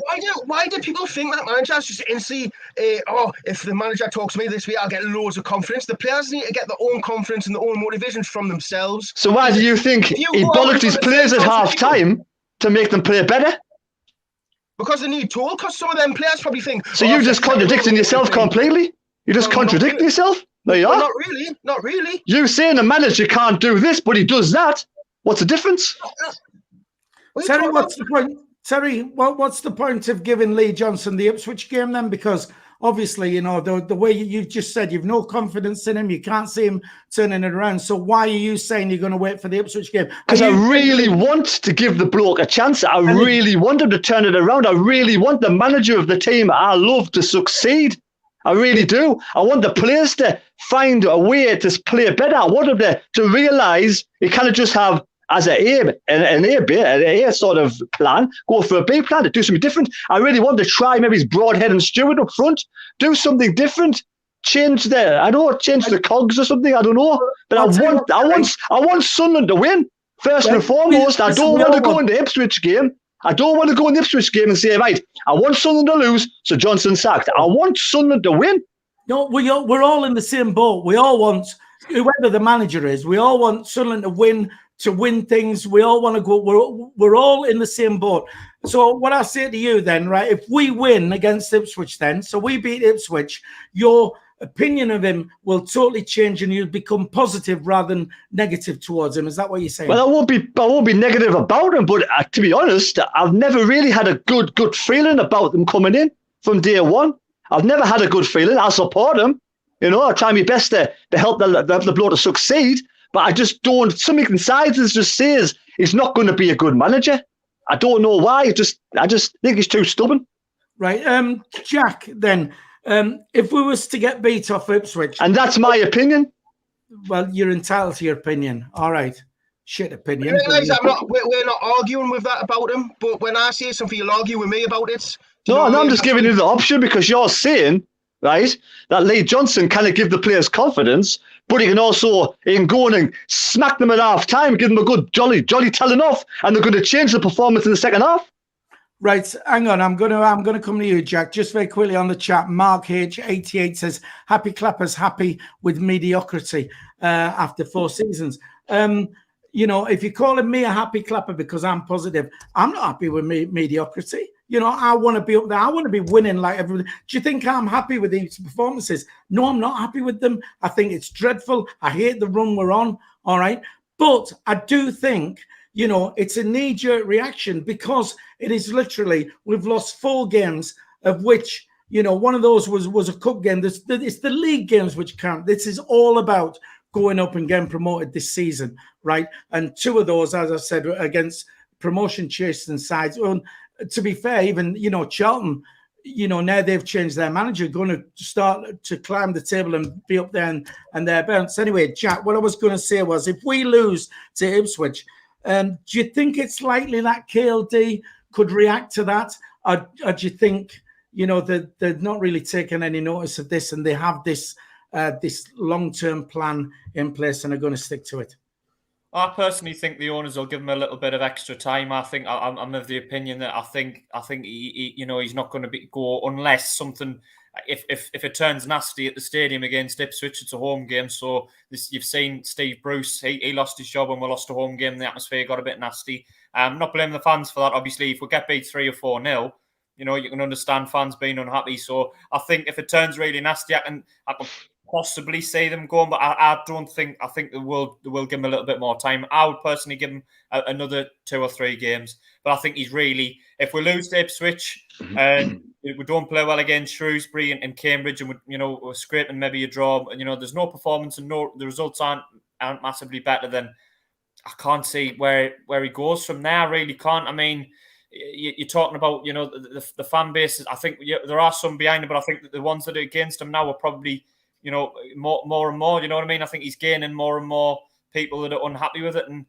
Why do people think that managers just instantly, if the manager talks to me this week, I'll get loads of confidence? The players need to get their own confidence and their own motivations from themselves. So why do you think he bollocked his players at half-time to make them play better? Because they need tool, because some of them players probably think... So you're just contradicting yourself completely? You just contradict yourself? There you are. Not really. You saying the manager can't do this, but he does that. What's the difference? Terry, what's the point? Terry, what's the point of giving Lee Johnson the Ipswich game then? Because obviously, the way you've just said, you've no confidence in him. You can't see him turning it around. So why are you saying you're going to wait for the Ipswich game? Because I really want to give the bloke a chance. I really want him to turn it around. I really want the manager of the team I love to succeed. I really do. I want the players to find a way to play better. I want them to realise you can't just have as an A sort of plan, go for a B plan to do something different. I really want to try maybe his Broadhead and Stewart up front, do something different, change the cogs or something. I don't know, but I want Sunderland to win first and foremost. I don't want to go in the Ipswich game. I don't want to go in the Ipswich game and say, right, I want Sunderland to lose, so Johnson sacked. I want Sunderland to win. No, we're all in the same boat. We all want, whoever the manager is, we all want Sunderland to win things. We all want to go. We're all in the same boat. So what I say to you then, right, if we win against Ipswich then, so we beat Ipswich, your opinion of him will totally change and you'll become positive rather than negative towards him. Is that what you're saying? Well, I won't be negative about him, but to be honest, I've never really had a good feeling about them coming in from day one. I've never had a good feeling. I support him. I try my best to help the bloke to succeed. But I just don't. Something inside us just says he's not going to be a good manager. I don't know why. I just think he's too stubborn. Right, Jack. Then, if we was to get beat off Ipswich, and that's my opinion. Well, you're entitled to your opinion. All right, shit opinion. We're not arguing with that about him. But when I say something, you'll argue with me about it. No, I'm just giving you the option because you're saying, right, that Lee Johnson kind give the players confidence. But he can go in and smack them at half time, give them a good jolly telling off, and they're going to change the performance in the second half. Right, hang on. I'm gonna come to you, Jack. Just very quickly on the chat. Mark H88 says, "Happy clappers, happy with mediocrity after 4 seasons." If you're calling me a happy clapper because I'm positive, I'm not happy with mediocrity. I want to be up there. I want to be winning like everybody. Do you think I'm happy with these performances? No, I'm not happy with them. I think it's dreadful. I hate the run we're on. All right. But I do think, it's a knee-jerk reaction because it is literally, we've lost 4 games, of which, one of those was a cup game. It's the league games which count. This is all about going up and getting promoted this season, right? And 2 of those, as I said, against promotion-chasing sides. Well, to be fair, even, Charlton, now they've changed their manager, going to start to climb the table and be up there and thereabouts. Anyway, Jack, what I was going to say was, if we lose to Ipswich, do you think it's likely that KLD could react to that? Or do you think, that they're not really taking any notice of this and they have this long-term plan in place and are going to stick to it? I personally think the owners will give him a little bit of extra time. I think I'm of the opinion that I think he, he's not going to go unless something if it turns nasty at the stadium against Ipswich, it's a home game. So you've seen Steve Bruce, he lost his job when we lost a home game. The atmosphere got a bit nasty. Not blaming the fans for that. Obviously, if we get beat 3 or 4-0, you know, you can understand fans being unhappy. So I think if it turns really nasty, I can possibly see them going, but I think they will give him a little bit more time. I would personally give him another 2 or 3 games, but I think he's really, if we lose to Ipswich and we don't play well against Shrewsbury and Cambridge, and we're scraping maybe a draw, and there's no performance and the results aren't massively better, then I can't see where he goes from there. I really can't. I mean, you're talking about the fan base. I think there are some behind him, but I think that the ones that are against him now are probably more and more. You know what I mean? I think he's gaining more and more people that are unhappy with it. And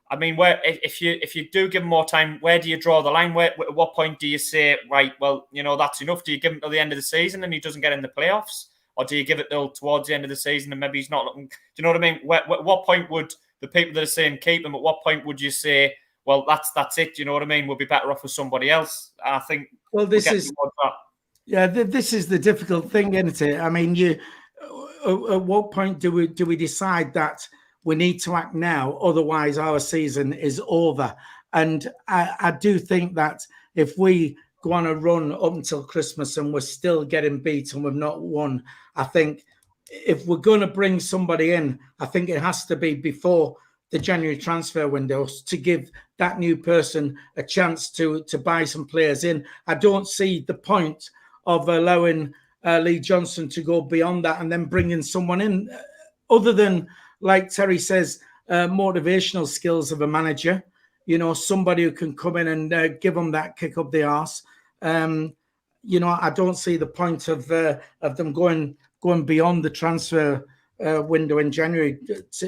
I mean, if you do give him more time, where do you draw the line? At what point do you say, right, well, that's enough? Do you give him till the end of the season and he doesn't get in the playoffs, or do you give it till towards the end of the season and maybe he's not looking? Do you know what I mean? What point would the people that are saying keep him? At what point would you say, well, that's it? You know what I mean? We'll be better off with somebody else. I think. Well, this is the difficult thing, isn't it? I mean, at what point do we decide that we need to act now, otherwise our season is over? And I do think that if we go on a run up until Christmas and we're still getting beat and we've not won, I think if we're going to bring somebody in, I think it has to be before the January transfer windows to give that new person a chance to buy some players in. I don't see the point of allowing Lee Johnson to go beyond that and then bringing someone in other than, like Terry says, motivational skills of a manager, somebody who can come in and give them that kick up the arse. I don't see the point of them going beyond the transfer window in January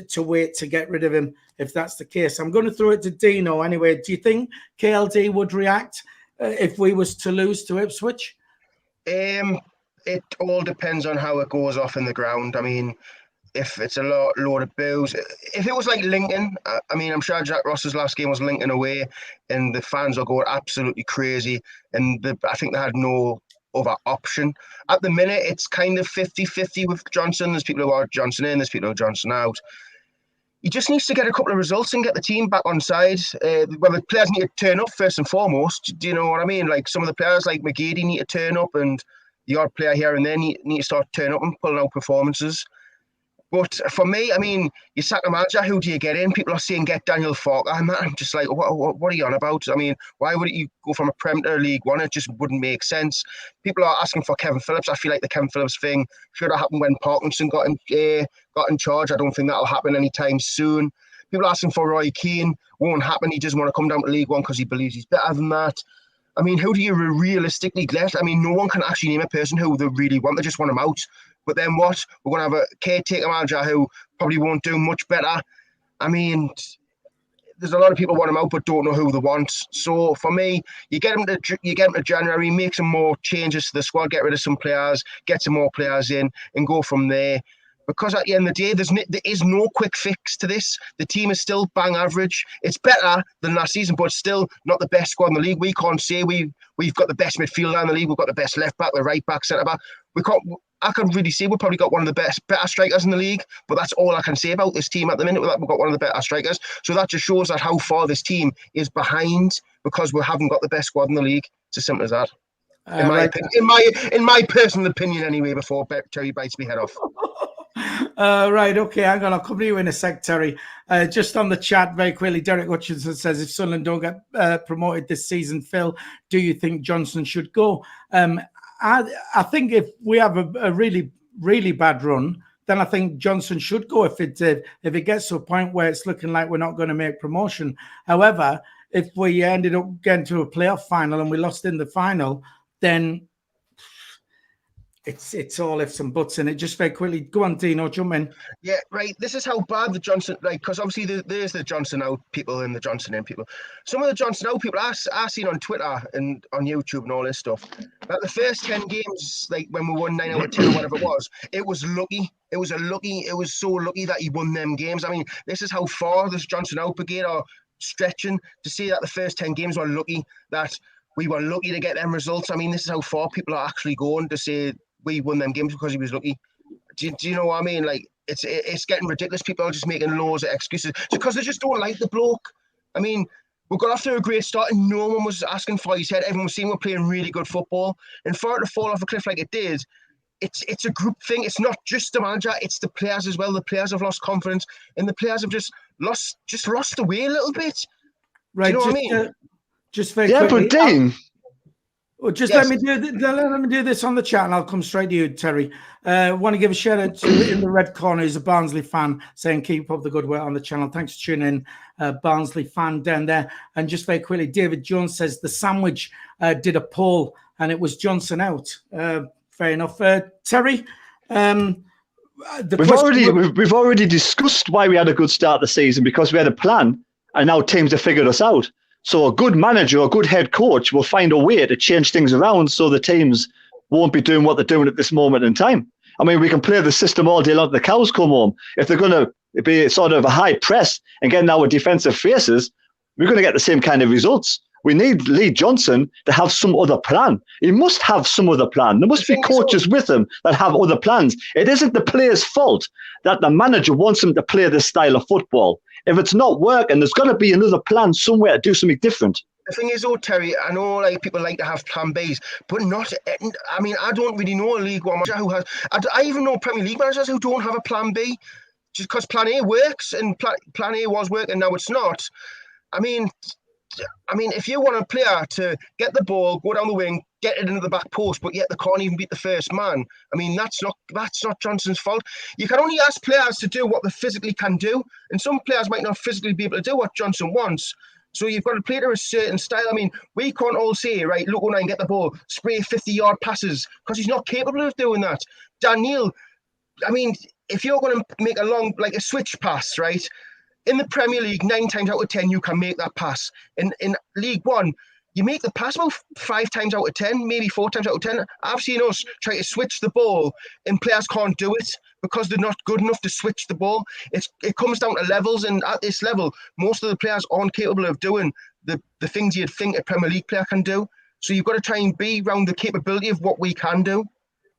to wait to get rid of him, if that's the case. I'm going to throw it to Dino anyway. Do you think KLD would react if we was to lose to Ipswich? It all depends on how it goes off in the ground. I mean, if it's a load of boos, if it was like Lincoln, I mean, I'm sure Jack Ross's last game was Lincoln away, and the fans are going absolutely crazy, and I think they had no other option. At the minute, it's kind of 50-50 with Johnson. There's people who are Johnson in, there's people who are Johnson out. He just needs to get a couple of results and get the team back on side. Well, the players need to turn up first and foremost. Do you know what I mean? Like some of the players like McGeady need to turn up, and the odd player here and there need to start turning up and pulling out performances. But for me, I mean, you sack a manager, who do you get in? People are saying get Daniel Farke. I'm just like, what are you on about? I mean, why wouldn't you go from a Prem to League One? It just wouldn't make sense. People are asking for Kevin Phillips. I feel like the Kevin Phillips thing should have happened when Parkinson got in charge. I don't think that'll happen anytime soon. People are asking for Roy Keane. Won't happen. He doesn't want to come down to League One because he believes he's better than that. I mean, who do you realistically get? I mean, no one can actually name a person who they really want. They just want him out. But then what? We're going to have a caretaker manager who probably won't do much better. I mean, there's a lot of people want him out but don't know who they want. So for me, you get him to January, make some more changes to the squad, get rid of some players, get some more players in, and go from there. Because at the end of the day, there is no quick fix to this. The team is still bang average. It's better than last season, but still not the best squad in the league. We can't say we've got the best midfielder in the league. We've got the best left back, the right back, centre back. I can really say we've probably got one of the better strikers in the league, but that's all I can say about this team at the minute. We've got one of the better strikers. So that just shows that how far this team is behind because we haven't got the best squad in the league. It's as simple as that. In my personal opinion, anyway. Before Terry bites me head off. Right, okay, hang on, I'll come to you in a sec, Terry. Just on the chat, very quickly, Derek Hutchinson says, if Sunderland don't get promoted this season, Phil, do you think Johnson should go? I think if we have a really, really bad run, then I think Johnson should go if it gets to a point where it's looking like we're not going to make promotion. However, if we ended up getting to a playoff final and we lost in the final, then it's all ifs and buts in it. Just very quickly, go on, Dino, jump in. Yeah, right. This is how bad the Johnson, because obviously there's the Johnson out people and the Johnson in people. Some of the Johnson out people I've seen on Twitter and on YouTube and all this stuff. Like the first 10 games, like when we won 9 out of 10 or whatever it was lucky. It was so lucky that he won them games. I mean, this is how far this Johnson out brigade are stretching to say that the first 10 games were lucky, that we were lucky to get them results. I mean, this is how far people are actually going to say we won them games because he was lucky. Do you know what I mean? Like, it's getting ridiculous. People are just making loads of excuses because they just don't like the bloke. I mean, we got off to a great start and no one was asking for his head. Everyone was saying we're playing really good football. And for it to fall off a cliff like it did, it's a group thing. It's not just the manager, it's the players as well. The players have lost confidence and the players have just lost the way a little bit. Right. Do you know what I mean? Just very quickly. But Dean... Let me do this on the chat, and I'll come straight to you, Terry. Want to give a shout out to in the red corner who's a Barnsley fan, saying keep up the good work on the channel. Thanks for tuning in, Barnsley fan down there. And just very quickly, David Jones says the sandwich did a poll, and it was Johnson out. Fair enough, Terry. We've already discussed why we had a good start to the season, because we had a plan, and now teams have figured us out. So a good manager, a good head coach will find a way to change things around so the teams won't be doing what they're doing at this moment in time. I mean, we can play the system all day long till the cows come home. If they're going to be sort of a high press and getting our defensive faces, we're going to get the same kind of results. We need Lee Johnson to have some other plan. He must have some other plan. There must be coaches with him that have other plans. It isn't the player's fault that the manager wants him to play this style of football. If it's not working, there's got to be another plan somewhere to do something different. The thing is, though, Terry, I know like people like to have plan Bs, but not. I mean, I don't really know a League One manager who has. I even know Premier League managers who don't have a plan B, just because plan A works and plan A was working, now it's not. I mean, if you want a player to get the ball, go down the wing, get it into the back post, but yet they can't even beat the first man, I mean, that's not Johnson's fault. You can only ask players to do what they physically can do, and some players might not physically be able to do what Johnson wants. So you've got to play to a certain style. I mean, we can't all say, right, look when I get the ball, spray 50-yard passes, because he's not capable of doing that. Daniel, I mean, if you're going to make a switch pass, right, in the Premier League, 9 times out of 10, you can make that pass. In League One, you make the pass about 5 times out of 10, maybe 4 times out of 10. I've seen us try to switch the ball and players can't do it because they're not good enough to switch the ball. It comes down to levels, and at this level, most of the players aren't capable of doing the things you'd think a Premier League player can do. So you've got to try and be around the capability of what we can do.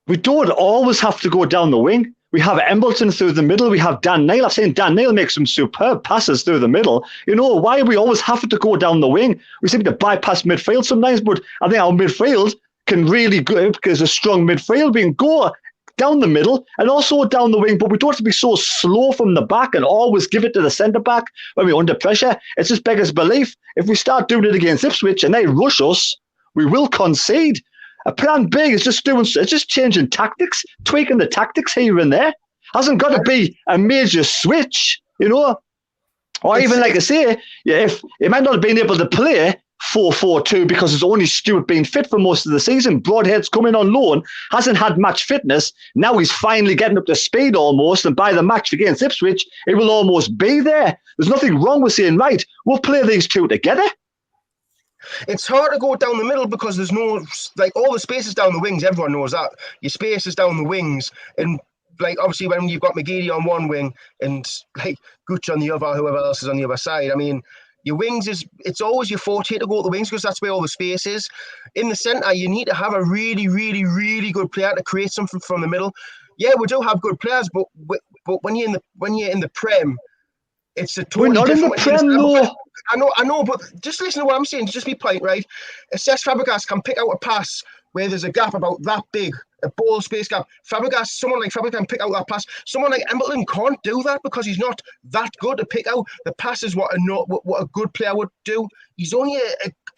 We don't always have to go down the wing. We have Embleton through the middle. We have Dan Neil. I've seen Dan Neil make some superb passes through the middle. You know, why do we always have to go down the wing? We seem to bypass midfield sometimes, but I think our midfield can really go, because a strong midfield, we can go down the middle and also down the wing, but we don't have to be so slow from the back and always give it to the centre-back when we're under pressure. It's just beggars belief. If we start doing it against Ipswich and they rush us, we will concede. A plan B is just changing tactics, tweaking the tactics here and there. Hasn't got to be a major switch, you know. Or even, like I say, if it might not have been able to play 4-4-2 because it's only Stewart being fit for most of the season. Broadhead's coming on loan, hasn't had match fitness. Now he's finally getting up to speed almost, and by the match against Ipswich, it will almost be there. There's nothing wrong with saying, right, we'll play these two together. It's hard to go down the middle because there's no, like, all the spaces down the wings, everyone knows that. Your spaces down the wings, and like, obviously when you've got McGeady on one wing and like Gooch on the other, whoever else is on the other side, I mean, your wings it's always your forte to go to the wings because that's where all the space is. In the centre, you need to have a really, really, really good player to create something from the middle. Yeah, we do have good players, but when you're in the Prem, it's a totally different. We're not in the Prem, though. I know, but just listen to what I'm saying. Just be polite, right? Cesc Fabregas can pick out a pass where there's a gap about that big, a ball space gap. Someone like Fabregas can pick out that pass. Someone like Embleton can't do that because he's not that good to pick out the passes what a good player would do. He's only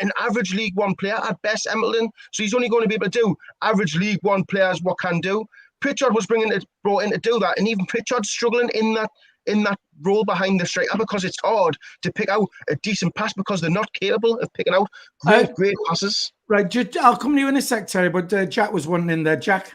an average League One player at best, Embleton. So he's only going to be able to do average League One players what can do. Pritchard was brought in to do that, and even Pritchard's struggling in that role behind the striker because it's hard to pick out a decent pass because they're not capable of picking out great passes. Right, I'll come to you in a sec, Terry, but Jack was wanting in there. Jack?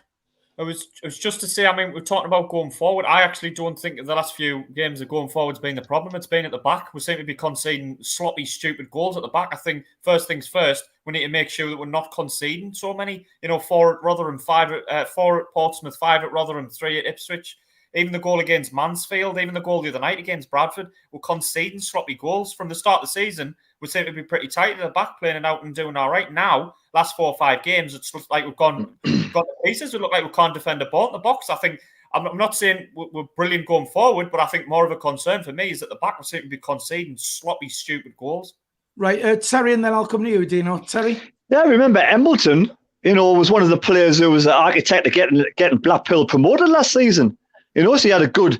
It was just to say, I mean, we're talking about going forward. I actually don't think the last few games of going forward's been the problem. It's been at the back. We seem to be conceding sloppy, stupid goals at the back. I think first things first, we need to make sure that we're not conceding so many. 4 at Rotherham, 4 at Portsmouth, 5 at Rotherham, 3 at Ipswich. Even the goal against Mansfield, even the goal the other night against Bradford, we're conceding sloppy goals. From the start of the season, we seem to be pretty tight at the back, playing it out and doing all right. Now, last 4 or 5 games, it's like we've gone to pieces. It look like we can't defend a ball in the box. I think, I'm not saying we're brilliant going forward, but I think more of a concern for me is that the back will seem to be conceding sloppy, stupid goals. Right, Terry, and then I'll come to you, Dino. Terry? Yeah, I remember Embleton, was one of the players who was the architect of getting Blackpool promoted last season. So he had a good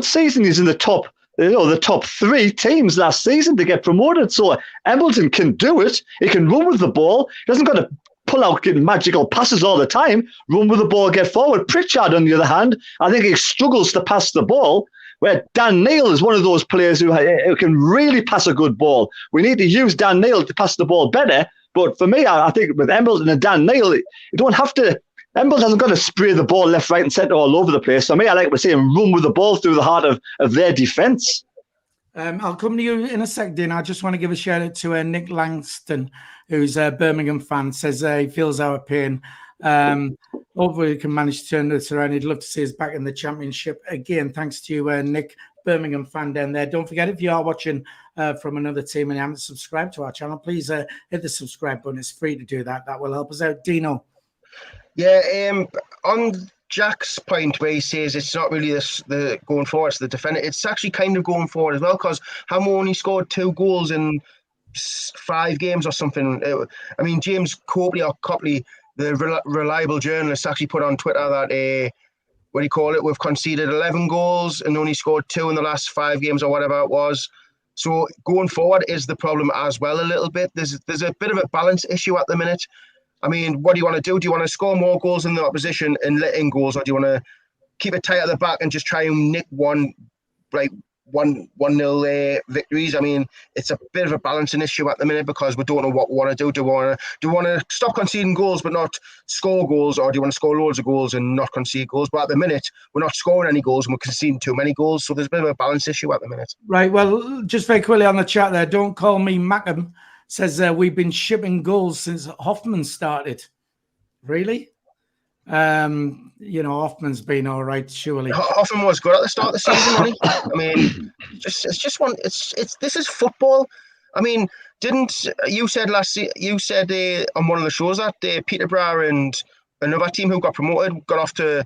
season. He's in the top, the top 3 teams last season to get promoted. So Embleton can do it. He can run with the ball. He doesn't got to pull out getting magical passes all the time. Run with the ball, get forward. Pritchard, on the other hand, I think he struggles to pass the ball. Where Dan Neil is one of those players who can really pass a good ball. We need to use Dan Neil to pass the ball better. But for me, I think with Embleton and Dan Neil, you don't have to. Embleton hasn't got to spray the ball left, right, and centre all over the place. For me, I like to see him run with the ball through the heart of their defence. I'll come to you in a sec, Dean. I just want to give a shout out to Nick Langston, who's a Birmingham fan, says he feels our pain. Hopefully we can manage to turn this around. He'd love to see us back in the Championship again. Thanks to you, Nick, Birmingham fan down there. Don't forget, if you are watching from another team and you haven't subscribed to our channel, please hit the subscribe button. It's free to do that. That will help us out. Dino? Yeah, on Jack's point where he says it's not really the going forward, it's the defender. It's actually kind of going forward as well, because Hamo only scored 2 goals in 5 games or something. I mean, James Copley, the reliable journalist, actually put on Twitter that we've conceded 11 goals and only scored 2 in the last 5 games or whatever it was. So going forward is the problem as well a little bit. There's a bit of a balance issue at the minute. I mean, what do you want to do? Do you want to score more goals than the opposition and let in goals, or do you want to keep it tight at the back and just try and nick 1-0 victories? I mean, it's a bit of a balancing issue at the minute because we don't know what we want to do. Do we want to stop conceding goals but not score goals, or do you want to score loads of goals and not concede goals? But at the minute, we're not scoring any goals and we're conceding too many goals. So there's a bit of a balance issue at the minute. Right. Well, just very quickly on the chat there, Don't Call Me Mackham says we've been shipping goals since Hoffman started. Really? Hoffman's been all right, surely. Hoffman was good at the start of the season, wasn't he? I mean, this is football. I mean, didn't you said on one of the shows that Peterborough and another team who got promoted got off to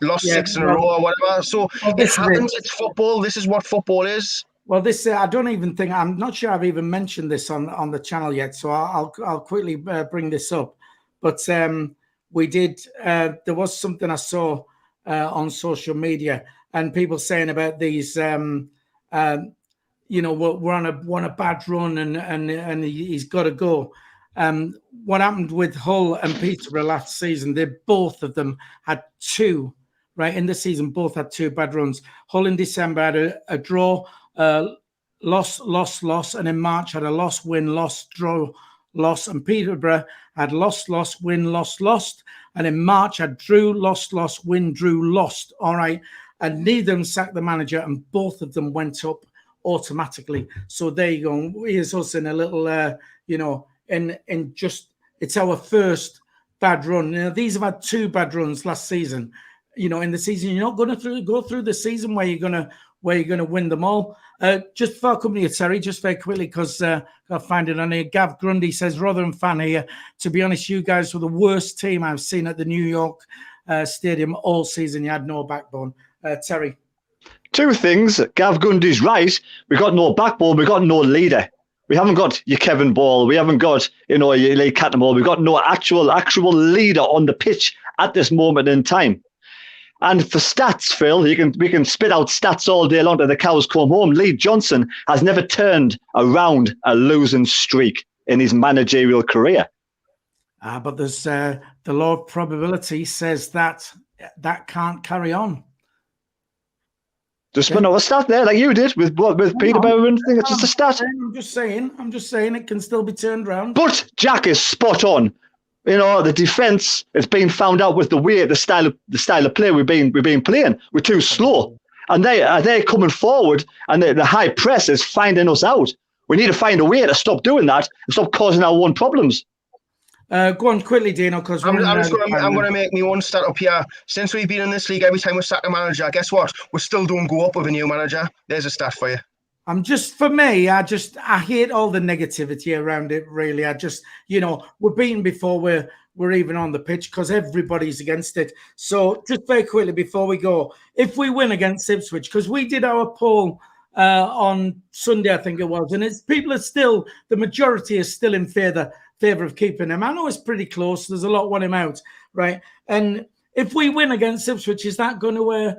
lost 6 in a row or whatever. So it happens. It's football. This is what football is. Well, I'm not sure I've even mentioned this on the channel yet, so I'll quickly bring this up. But we did. There was something I saw on social media, and people saying about these. We're on a bad run, and he's got to go. What happened with Hull and Peterborough last season? Both of them had 2. Right in the season, both had 2 bad runs. Hull in December had a draw, loss, and in March had a loss, win, loss, draw, loss, and Peterborough had lost, win, lost, and in March had drew, lost, win, drew, lost. All right, and neither of them sacked the manager, and both of them went up automatically. So there you go. Here's us in a little, in just it's our first bad run. These have had 2 bad runs last season. In the season, you're not going to go through the season where you're going to win them all. Just before I come to you, Terry, just very quickly, because I'll find it on here. Gav Grundy says, Rotherham fan here. To be honest, you guys were the worst team I've seen at the New York Stadium all season. You had no backbone. Terry. 2 things. Gav Grundy's right. We got no backbone. We got no leader. We haven't got your Kevin Ball. We haven't got, your Lee Cattermole. We've got no actual leader on the pitch at this moment in time. And for stats, Phil, we can spit out stats all day long till the cows come home. Lee Johnson has never turned around a losing streak in his managerial career. But there's the law of probability says that can't carry on. Just put another stat there, like you did with Peterborough and thing. It's just a stat. I'm just saying it can still be turned around. But Jack is spot on. The defence has been found out with the style of play we've been playing. We're too slow, and they're coming forward, and the high press is finding us out. We need to find a way to stop doing that and stop causing our own problems. Go on quickly, Dino, because I'm going to make me one stat up here. Since we've been in this league, every time we sack a manager, guess what? We still don't go up with a new manager. There's a stat for you. For me, I hate all the negativity around it, really. We're beaten before we're even on the pitch because everybody's against it. So just very quickly before we go, if we win against Ipswich, because we did our poll on Sunday, I think it was, and the majority is still in favour of keeping him. I know it's pretty close. There's a lot want him out, right? And if we win against Ipswich, is that going to,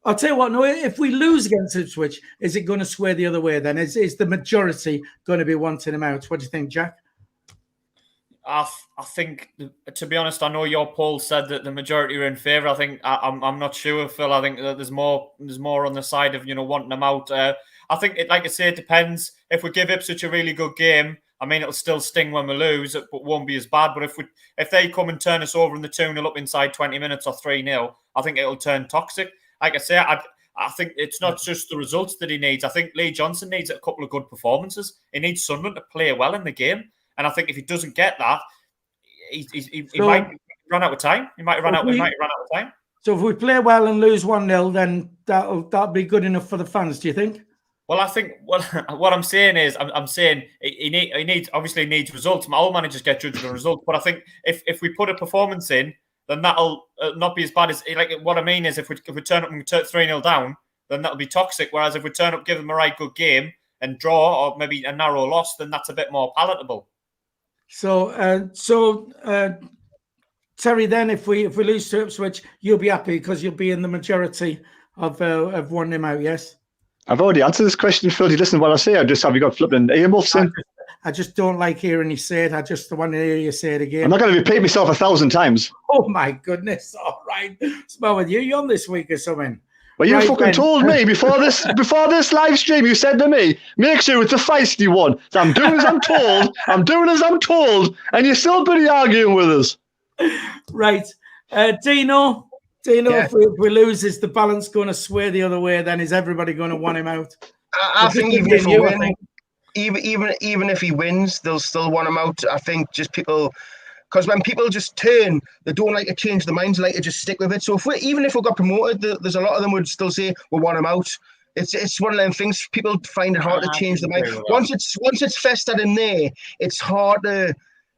I'll tell you what, no, if we lose against Ipswich, is it going to sway the other way then? Is the majority going to be wanting him out? What do you think, Jack? I think, to be honest, I know your poll said that the majority are in favour. I think I'm not sure, Phil. I think that there's more on the side of wanting them out. I think, like I say, it depends. If we give Ipswich a really good game, I mean, it'll still sting when we lose, but won't be as bad. But if they come and turn us over in the 2-0 up inside 20 minutes or 3-0, I think it'll turn toxic. Like I say, I think it's not just the results that he needs. I think Lee Johnson needs a couple of good performances. He needs Sunderland to play well in the game. And I think if he doesn't get that, he might run out of time. He might run out of time. So if we play well and lose 1-0, then that'll be good enough for the fans, do you think? Well, I think what I'm saying is I'm saying he needs results. All managers get judged on results, but I think if we put a performance in, then that'll not be as bad as what I mean is if we turn up and turn 3-0 down, then that'll be toxic. Whereas if we turn up, give them a right good game and draw, or maybe a narrow loss, then that's a bit more palatable. So Terry, then if we lose to Ipswich, you'll be happy because you'll be in the majority of wanting him out. Yes. I've already answered this question, Phil. Do you listen to what I say? Have you got flipping earmuffs in? I just don't like hearing you say it. I just want to hear you say it again. I'm not going to repeat myself 1,000 times. Oh, my goodness. All right. What's wrong with you? You're on this week or something. Well, you fucking told me before this live stream, you said to me, make sure it's a feisty one. So I'm doing as I'm told. And you're still pretty arguing with us. Right. Dino, yeah. If we lose, is the balance going to sway the other way? Then is everybody going to want him out? I think even if we win, even if he wins, they'll still want him out. I think just people, because when people just turn, they don't like to change their minds, they like to just stick with it. So even if we got promoted, there's a lot of them would still say we want him out. It's one of them things. People find it hard to change their mind. Once it's festered in there, it's hard to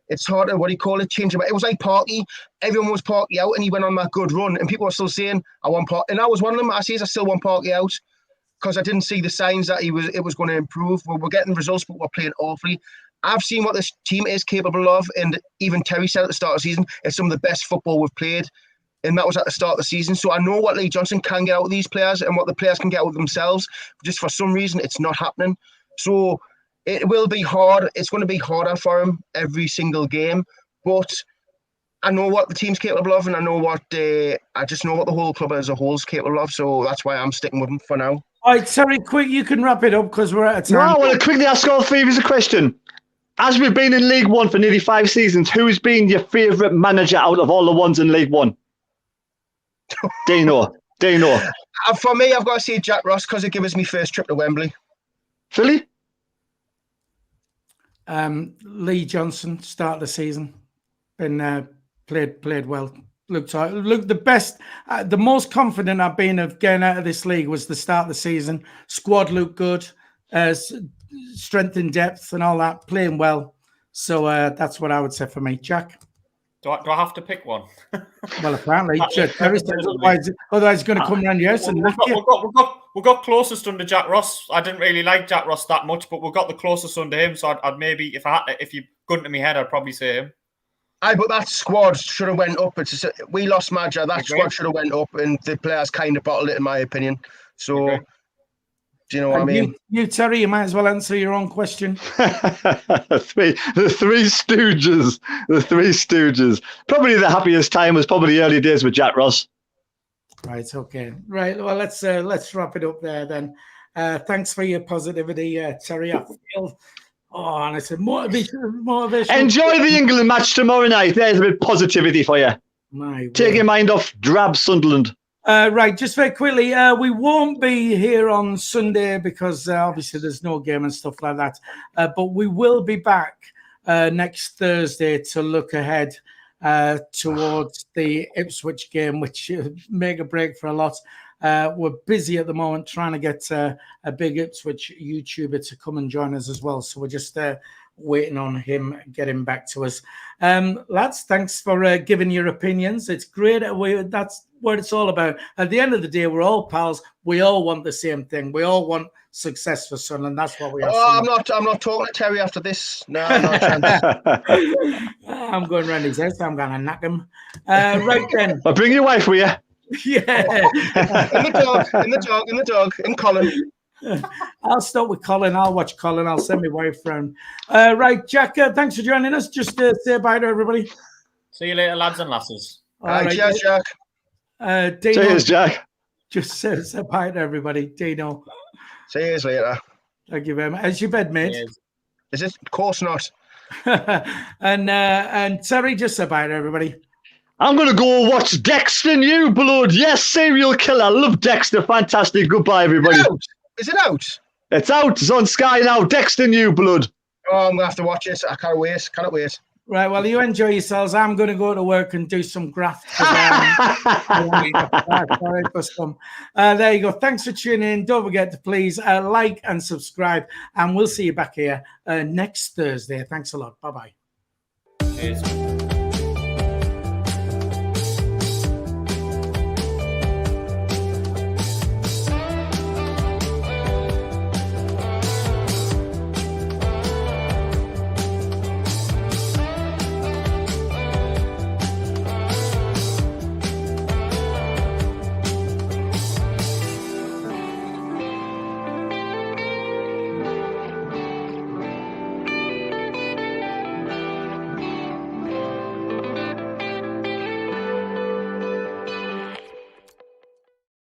change it. It was like Parky. Everyone was Parky out and he went on that good run and people were still saying, I want Parky. And I was one of them. I still want Parky out because I didn't see the signs that it was going to improve. We're getting results, but we're playing awfully. I've seen what this team is capable of, and even Terry said at the start of the season, it's some of the best football we've played. And that was at the start of the season. So I know what Lee Johnson can get out of these players and what the players can get out of themselves. Just for some reason, it's not happening. So it will be hard. It's going to be harder for him every single game. But I know what the team's capable of, and I just know what the whole club as a whole is capable of. So that's why I'm sticking with him for now. All right, Terry, quick, you can wrap it up because we're out of time. No, I want to quickly ask all three of you a question. As we've been in League One for nearly 5 seasons, who's been your favourite manager out of all the ones in League One? Dino. For me, I've got to say Jack Ross because it gives me first trip to Wembley. Philly? Lee Johnson, start of the season. Been played well. Looked the best. The most confident I've been of getting out of this league was the start of the season. Squad looked good. Strength in depth and all that, playing well. So that's what I would say for me. Jack? Do I have to pick one? Well, apparently. Otherwise it's going to come around yes. We got closest under Jack Ross. I didn't really like Jack Ross that much, but we got the closest under him. So I'd maybe, if you gun to my head, I'd probably say him. But that squad should have went up. We lost Madja. That squad should have went up, and the players kind of bottled it, in my opinion. So... Do you know what I mean? You, Terry, you might as well answer your own question. The three stooges. Probably the happiest time was probably the early days with Jack Ross. Right, okay. Right, well, let's wrap it up there then. Thanks for your positivity, Terry. I feel... Oh, and it's a motivation. Enjoy the England match tomorrow night. There's a bit of positivity for you. Take your mind off drab Sunderland. Right, just very quickly, we won't be here on Sunday because obviously there's no game and stuff like that. But we will be back next Thursday to look ahead towards the Ipswich game, which make a break for a lot. We're busy at the moment trying to get a big Ipswich YouTuber to come and join us as well. So we're just waiting on him getting back to us. Lads, thanks for giving your opinions. It's great. That's what it's all about. At the end of the day, we're all pals. We all want the same thing. We all want success for Sunderland. That's what we are. Oh, I'm not talking to Terry after this. No, not a chance. I'm going round his house. I'm going to knock him. Right then. I'll bring your wife with you. Yeah. In the dog, in Colin. I'll start with Colin. I'll watch Colin. I'll send my wife round. Right, Jack, thanks for joining us. Just say bye to everybody. See you later, lads and lasses. All right, cheers, Jack. Dino, Cheers, Jack. just say bye to everybody. Dino. See you later. Thank you very much. How's your bed, mate? Cheers. Is it? Of course not. And Terry, just say bye to everybody. I'm going to go watch Dexter New Blood. Yes, serial killer. I love Dexter. Fantastic. Goodbye, everybody. Is it out? It's out. It's on Sky now. Dexter New Blood. Oh, I'm going to have to watch it. I can't wait. Cannot wait. Right, well, you enjoy yourselves. I'm going to go to work and do some graft. There you go. Thanks for tuning in. Don't forget to please like and subscribe, and we'll see you back here next Thursday. Thanks a lot. Bye-bye. Cheers.